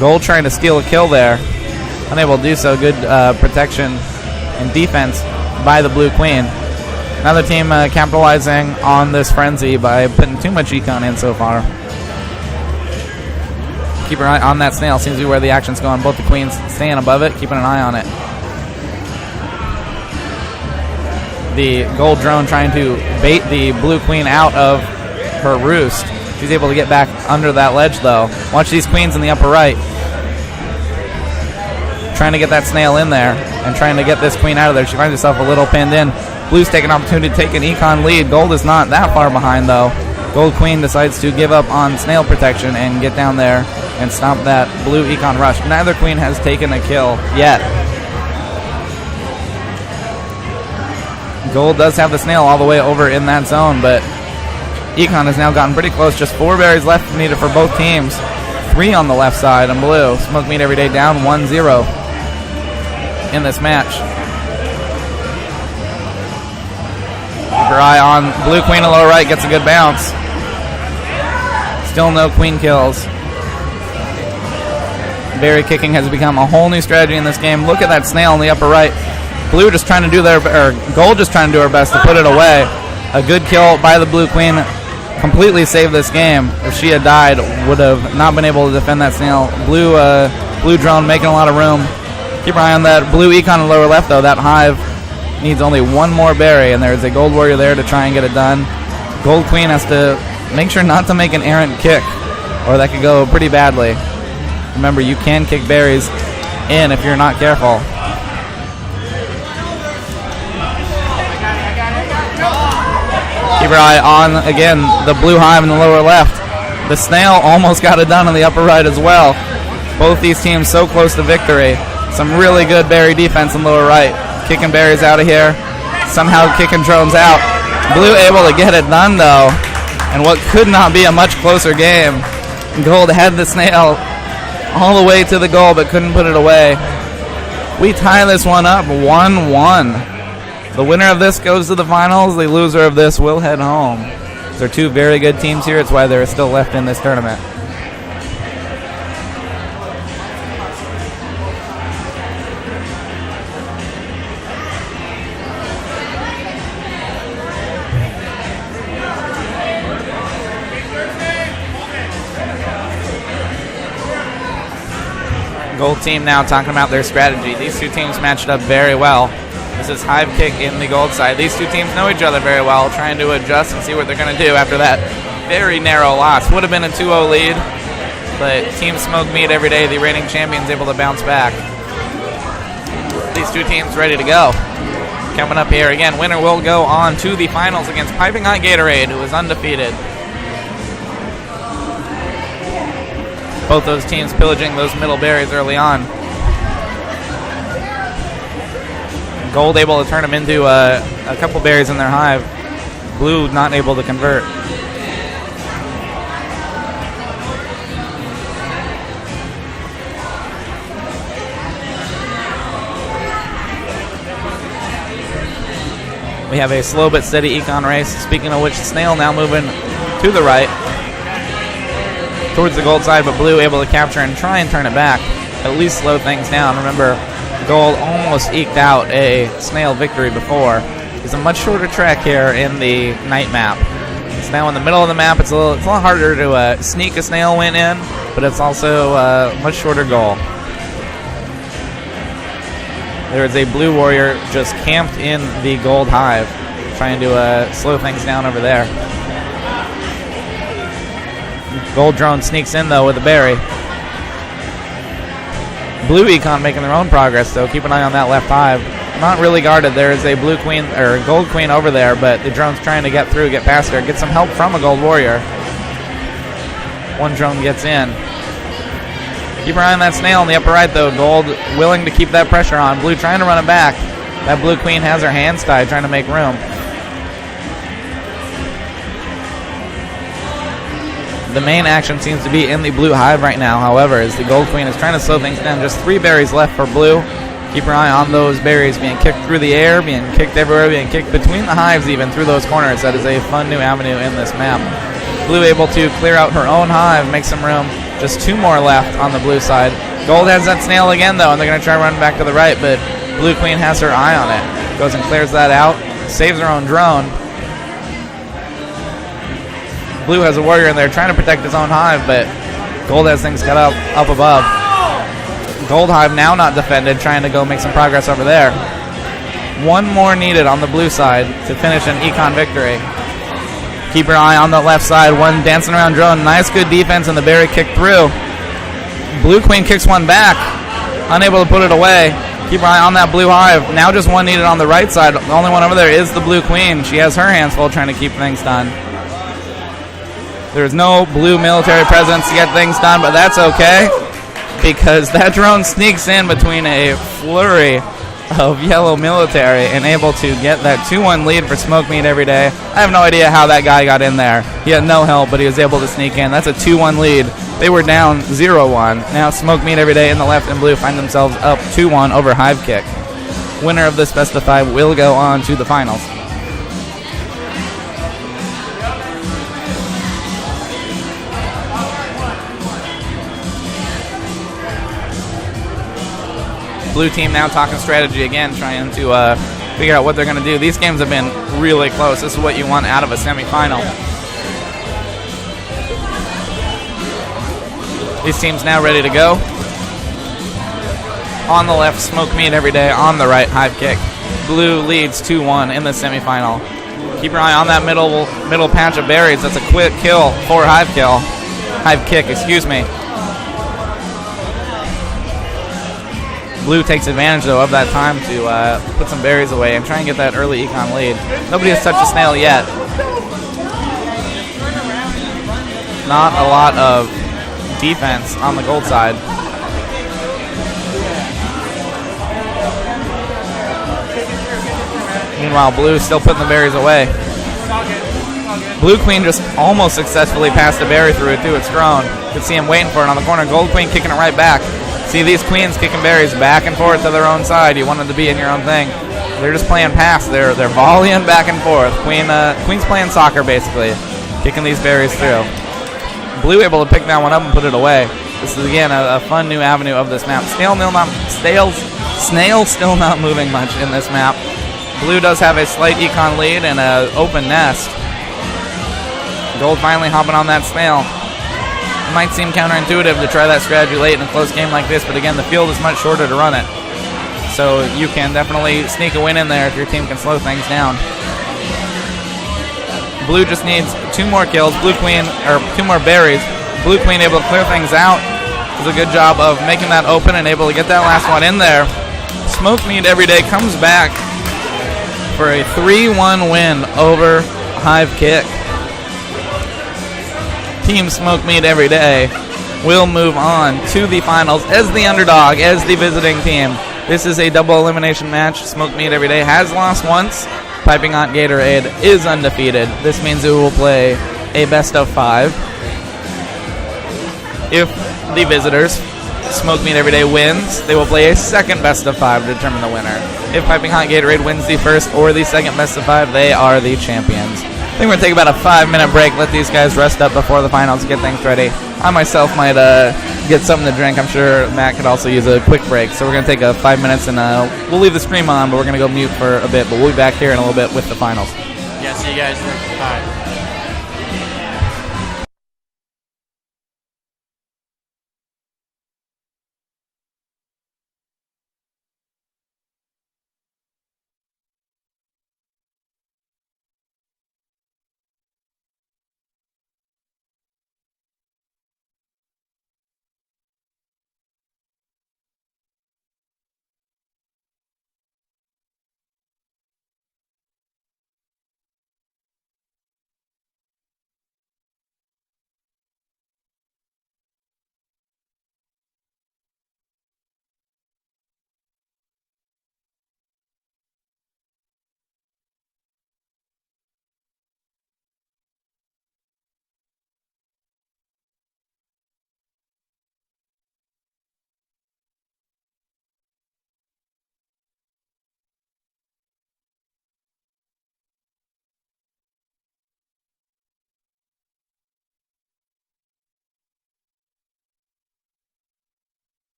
Gold trying to steal a kill there. Unable to do so. Good protection and defense by the blue queen. Another team capitalizing on this frenzy by putting too much econ in so far. Keep an eye on that snail. Seems to be where the action's going. Both the queens staying above it, keeping an eye on it. The gold drone trying to bait the blue queen out of her roost. She's able to get back under that ledge, though. Watch these queens in the upper right. Trying to get that snail in there and trying to get this queen out of there. She finds herself a little pinned in. Blue's taking an opportunity to take an econ lead. Gold is not that far behind, though. Gold queen decides to give up on snail protection and get down there and stop that blue econ rush. Neither queen has taken a kill yet. Gold does have the snail all the way over in that zone, but econ has now gotten pretty close. Just 4 berries left needed for both teams. 3 on the left side on blue. Smoke meat every day down 1-0 in this match. Keep your eye on blue queen on the lower right. Gets a good bounce. Still no queen kills. Berry kicking has become a whole new strategy in this game. Look at that snail in the upper right. Blue just trying to do gold just trying to do her best to put it away. A good kill by the blue queen. Completely saved this game. If she had died, would have not been able to defend that snail. Blue drone making a lot of room. Keep an eye on that blue econ in the lower left, though. That hive needs only 1 more berry, and there's a gold warrior there to try and get it done. Gold queen has to make sure not to make an errant kick, or that could go pretty badly. Remember, you can kick berries in if you're not careful. Keep your eye on, again, the blue hive in the lower left. The snail almost got it done in the upper right as well. Both these teams so close to victory. Some really good berry defense in the lower right. Kicking berries out of here. Somehow kicking drones out. Blue able to get it done, though. And what could not be a much closer game. Gold had the snail all the way to the goal, but couldn't put it away. We tie this one up 1-1. The winner of this goes to the finals. The loser of this will head home. There are 2 very good teams here. It's why they're still left in this tournament. Gold team now talking about their strategy. These two teams matched up very well. This is Hive Kick in the gold side. These two teams know each other very well, trying to adjust and see what they're going to do after that very narrow loss. Would have been a 2-0 lead, but Team Smoke Meat every day, the reigning champions, able to bounce back. These two teams ready to go. Coming up here again, winner will go on to the finals against Piping Hot Gatorade, who is undefeated. Both those teams pillaging those middle berries early on. Gold able to turn them into a couple berries in their hive. Blue not able to convert. We have a slow but steady econ race. Speaking of which, Snail now moving to the right towards the gold side, but Blue able to capture and try and turn it back. At least slow things down. Remember, Gold almost eked out a Snail victory before. It's a much shorter track here in the night map. It's now in the middle of the map. It's a little harder to sneak a Snail win in, but it's also a much shorter goal. There is a Blue Warrior just camped in the gold hive, trying to slow things down over there. Gold drone sneaks in though with a berry. Blue econ making their own progress though. Keep an eye on that left hive. Not really guarded. There is a blue queen or gold queen over there, but the drone's trying to get through, get past her, get some help from a gold warrior. One drone gets in. Keep an eye on that Snail in the upper right though. Gold willing to keep that pressure on. Blue trying to run it back. That blue queen has her hands tied, trying to make room. The main action seems to be in the blue hive right now, however, as the gold queen is trying to slow things down. Just 3 berries left for blue. Keep your eye on those berries being kicked through the air, being kicked everywhere, being kicked between the hives even through those corners. That is a fun new avenue in this map. Blue able to clear out her own hive, make some room. Just 2 more left on the blue side. Gold has that Snail again though, and they're going to try to run back to the right, but blue queen has her eye on it. Goes and clears that out, saves her own drone. Blue has a warrior in there trying to protect his own hive, but Gold has things cut up above. Gold hive now not defended, trying to go make some progress over there. 1 more needed on the blue side to finish an econ victory. Keep your eye on the left side. One dancing around drone. Nice good defense, and the berry kicked through. Blue queen kicks one back, unable to put it away. Keep your eye on that blue hive. Now just 1 needed on the right side. The only one over there is the blue queen. She has her hands full trying to keep things done. There's no blue military presence to get things done, but that's okay, because that drone sneaks in between a flurry of yellow military and able to get that 2-1 lead for Smoke Meat every day. I have no idea how that guy got in there. He had no help, but he was able to sneak in. That's a 2-1 lead. They were down 0-1. Now Smoke Meat every day in the left and blue find themselves up 2-1 over Hive Kick. Winner of this best of 5 will go on to the finals. Blue team now talking strategy again, trying to figure out what they're going to do. These games have been really close. This is what you want out of a semifinal. These teams now ready to go. On the left, Smoke Meat every day. On the right, Hive Kick. Blue leads 2-1 in the semifinal. Keep your eye on that middle patch of berries. That's a quick kill for Hive Kick, excuse me. Blue takes advantage, though, of that time to put some berries away and try and get that early econ lead. Nobody has touched a Snail yet. Not a lot of defense on the gold side. Meanwhile, Blue still putting the berries away. Blue Queen just almost successfully passed the berry through its drone. You can see him waiting for it on the corner. Gold Queen kicking it right back. See these queens kicking berries back and forth to their own side. You want them to be in your own thing. They're just playing pass. They're volleying back and forth. Queen's playing soccer, basically, kicking these berries through. Blue able to pick that one up and put it away. This is, again, a fun new avenue of this map. Snail still not moving much in this map. Blue does have a slight econ lead and an open nest. Gold finally hopping on that Snail. It might seem counterintuitive to try that strategy late in a close game like this, but again, the field is much shorter to run it. So you can definitely sneak a win in there if your team can slow things down. Blue just needs 2 more kills. Blue Queen, or 2 more berries. Blue Queen able to clear things out. Does a good job of making that open and able to get that last one in there. Smoke Meat Everyday comes back for a 3-1 win over Hive Kick. Team Smoke Meat Everyday will move on to the finals as the underdog, as the visiting team. This is a double elimination match. Smoke Meat Everyday has lost once. Piping Hot Gatorade is undefeated. This means it will play a best of 5. If the visitors, Smoke Meat Everyday, wins, they will play a second best of 5 to determine the winner. If Piping Hot Gatorade wins the first or the second best of 5, they are the champions. I think we're going to take about a 5-minute break, let these guys rest up before the finals, get things ready. I myself might get something to drink. I'm sure Matt could also use a quick break. So we're going to take 5 minutes and we'll leave the stream on, but we're going to go mute for a bit. But we'll be back here in a little bit with the finals. Yeah, see you guys. Bye.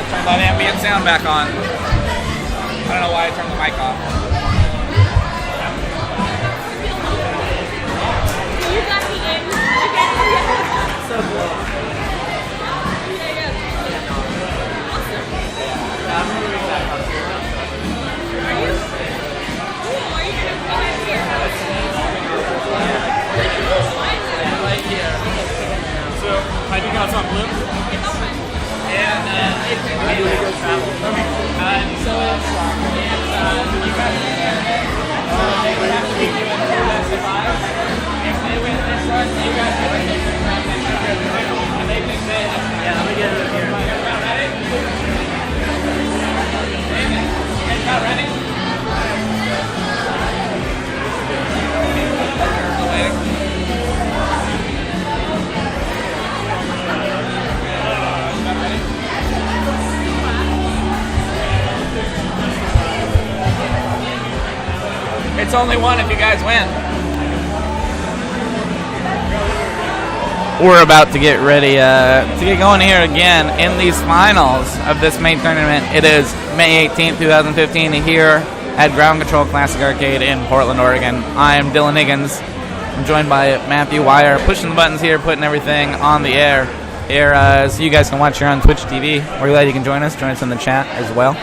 Turn that ambient sound back on. I don't know why I turned the mic off. Piping Hot's on blue. It's only one if you guys win. We're about to get ready to get going here again in these finals of this main tournament. It is May 18th, 2015 here at Ground Control Classic Arcade in Portland, Oregon. I am Dylan Higgins. I'm joined by Matthew Wire, pushing the buttons here, putting everything on the air here so you guys can watch here on Twitch TV. We're glad you can join us. Join us in the chat as well.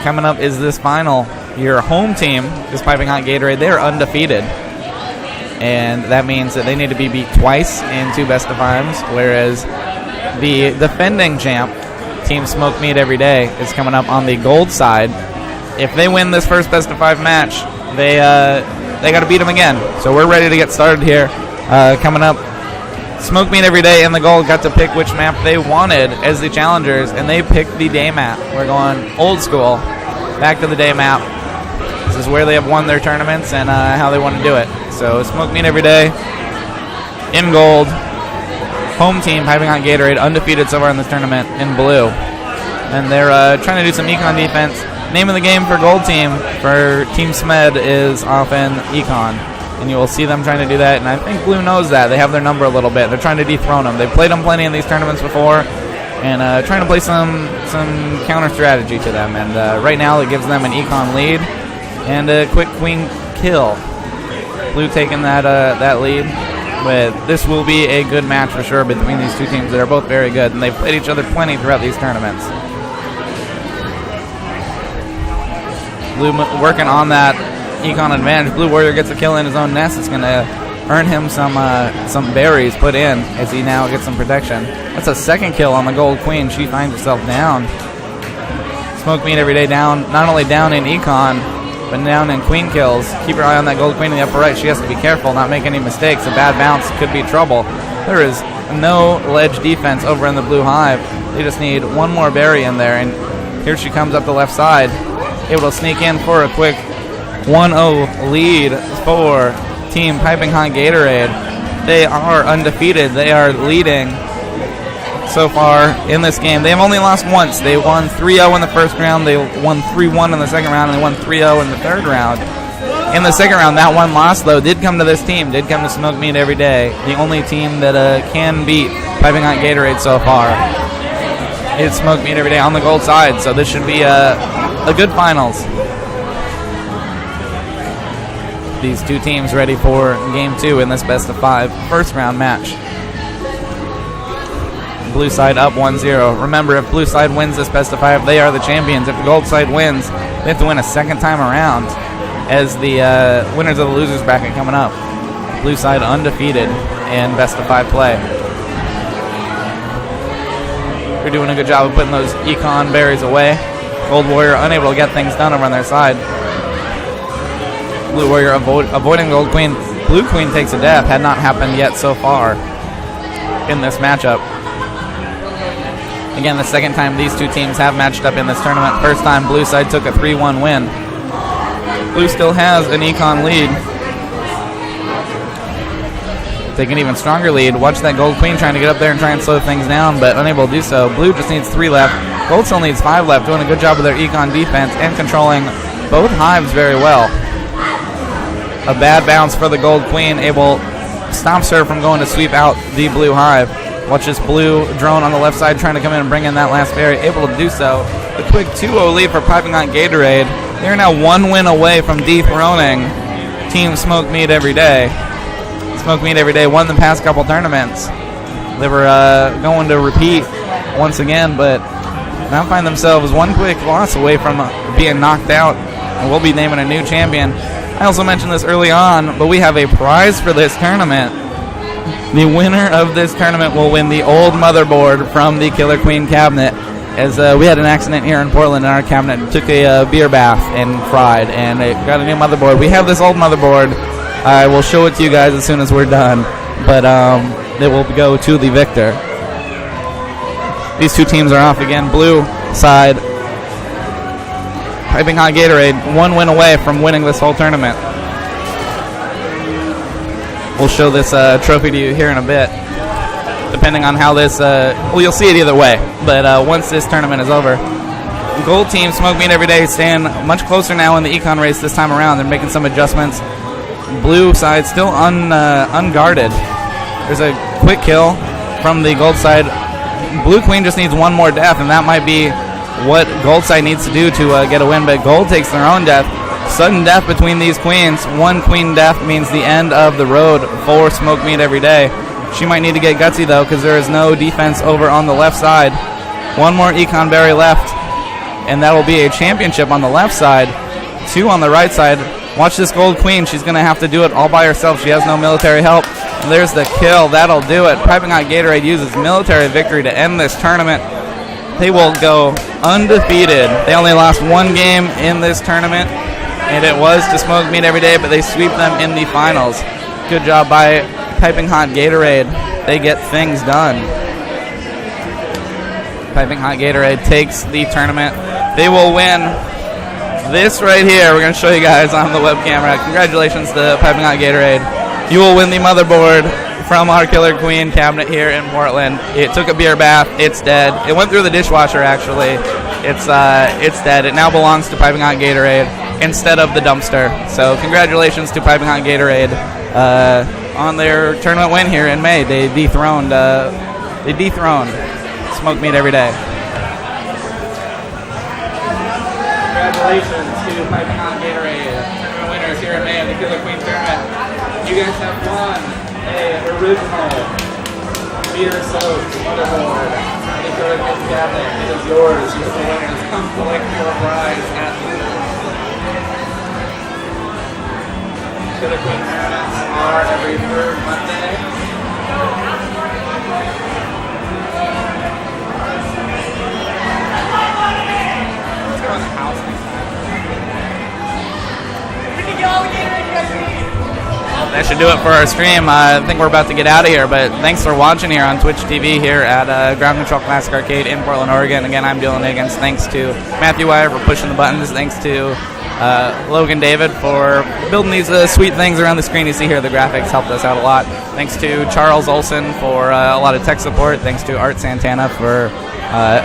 Coming up is this final. Your home team is Piping Hot Gatorade. They are undefeated. And that means that they need to be beat twice in 2 best of 5s, whereas the defending champ, Team Smoke Meat Every Day, is coming up on the gold side. If they win this first best of 5 match, they got to beat them again. So we're ready to get started here. Coming up, Smoke Meat Every Day in the gold got to pick which map they wanted as the challengers, and they picked the day map. We're going old school, back to the day map. This is where they have won their tournaments and how they want to do it. So Smoke Meat Every Day in gold. Home team, Piping Hot Gatorade, undefeated so far in this tournament in blue. And they're trying to do some econ defense. Name of the game for gold team for Team Smed is often econ. And you will see them trying to do that. And I think blue knows that. They have their number a little bit. They're trying to dethrone them. They've played them plenty in these tournaments before. And trying to play some counter strategy to them. And right now it gives them an econ lead and a quick queen kill. Blue taking that lead. But this will be a good match for sure between these two teams that are both very good. And they've played each other plenty throughout these tournaments. Blue working on that econ advantage. Blue Warrior gets a kill in his own nest. It's going to earn him some berries put in as he now gets some protection. That's a second kill on the gold queen. She finds herself down. Smoke Meat Every Day down, not only down in econ, but down in queen kills. Keep your eye on that gold queen in the upper right. She has to be careful, not make any mistakes. A bad bounce could be trouble. There is no ledge defense over in the blue hive. They just need one more berry in there, and here she comes up the left side, able to sneak in for a quick 1-0 lead for Team Piping Hot Gatorade. They are undefeated. They are leading so far in this game. They have only lost once. They won 3-0 in the first round. They won 3-1 in the second round, and they won 3-0 in the third round. In the second round, that one loss, though, did come to this team, did come to Smoke Meat Every Day. The only team that can beat Piping Hot Gatorade so far is Smoke Meat Every Day on the gold side, so this should be a good finals. These two teams ready for game 2 in this best of 5 first round match. Blue side up 1-0. Remember, if blue side wins this best of 5, they are the champions. If the gold side wins, they have to win a second time around as the winners of the losers bracket coming up. Blue side undefeated in best of 5 play. They're doing a good job of putting those econ berries away. Gold Warrior unable to get things done over on their side. Blue Warrior avoiding Gold Queen. Blue Queen takes a death. Had not happened yet so far in this matchup. Again, the second time these two teams have matched up in this tournament. First time blue side took a 3-1 win. Blue still has an econ lead. Take an even stronger lead. Watch that Gold Queen trying to get up there and try and slow things down, but unable to do so. Blue just needs 3 left. Gold still needs 5 left, doing a good job of their econ defense and controlling both hives very well. A bad bounce for the Gold Queen, stops her from going to sweep out the blue hive. Watch this blue drone on the left side trying to come in and bring in that last berry. Able to do so. The quick 2-0 lead for Piping Hot Gatorade. They're now 1 win away from dethroning Team Smoke Meat Every Day. Smoke Meat Every Day won the past couple tournaments. They were going to repeat once again, but now find themselves one quick loss away from being knocked out, and we'll be naming a new champion. I also mentioned this early on, but we have a prize for this tournament. The winner of this tournament will win the old motherboard from the Killer Queen cabinet, as we had an accident here in Portland in our cabinet. It took a beer bath and fried, and it got a new motherboard. We have this old motherboard. I will show it to you guys as soon as we're done, but it will go to the victor. These two teams are off again. Blue side, Piping Hot Gatorade, 1 win away from winning this whole tournament. We'll show this trophy to you here in a bit, depending on how this, well, you'll see it either way, but once this tournament is over. Gold team, Smoke Meat Every Day, stand much closer now in the econ race this time around. They're making some adjustments. Blue side still unguarded. There's a quick kill from the gold side. Blue Queen just needs one more death, and that might be what gold side needs to do to get a win, but gold takes their own death. Sudden death between these queens. One queen death means the end of the road for Smoke Meat Every Day. She might need to get gutsy, though, because there is no defense over on the left side. One more econ berry left, and that will be a championship on the left side. 2 on the right side. Watch this gold queen. She's going to have to do it all by herself. She has no military help. And there's the kill. That'll do it. Piping Hot Gatorade uses military victory to end this tournament. They will go undefeated. They only lost 1 game in this tournament, and it was to Smoke Meat Every Day, but they sweep them in the finals. Good job by Piping Hot Gatorade. They get things done. Piping Hot Gatorade takes the tournament. They will win this right here. We're going to show you guys on the web camera. Congratulations to Piping Hot Gatorade. You will win the motherboard from our Killer Queen cabinet here in Portland. It took a beer bath. It's dead. It went through the dishwasher, actually. It's dead. It now belongs to Piping Hot Gatorade instead of the dumpster. So congratulations to Piping Hot Gatorade on their tournament win here in May. They dethroned Smoke Meat Every Day. Congratulations to Piping Hot Gatorade, tournament winners here in May of the Killer Queen tournament. You guys have won a original beer-soaked motherboard. The Killer Queen cabinet is yours. You're the winners. Come collect your prize at the Killer Queen tournaments are every 3rd Monday. Let's go in the house next time. That should do it for our stream. I think we're about to get out of here, but thanks for watching here on Twitch TV here at Ground Control Classic Arcade in Portland, Oregon. Again, I'm Dylan Higgins. Thanks to Matthew Wire for pushing the buttons. Thanks to Logan David for building these sweet things around the screen. You see here, the graphics helped us out a lot. Thanks to Charles Olson for a lot of tech support. Thanks to Art Santana for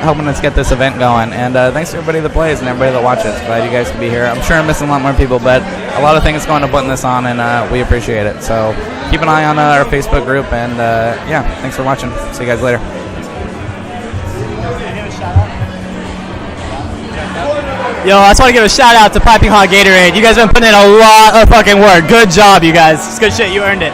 helping us get this event going. And thanks to everybody that plays and everybody that watches. Glad you guys could be here. I'm sure I'm missing a lot more people, but a lot of things going to putting this on, and we appreciate it. So keep an eye on our Facebook group, and yeah, thanks for watching. See you guys later. Yo, I just want to give a shout out to Piping Hot Gatorade. You guys have been putting in a lot of fucking work. Good job, you guys. It's good shit. You earned it.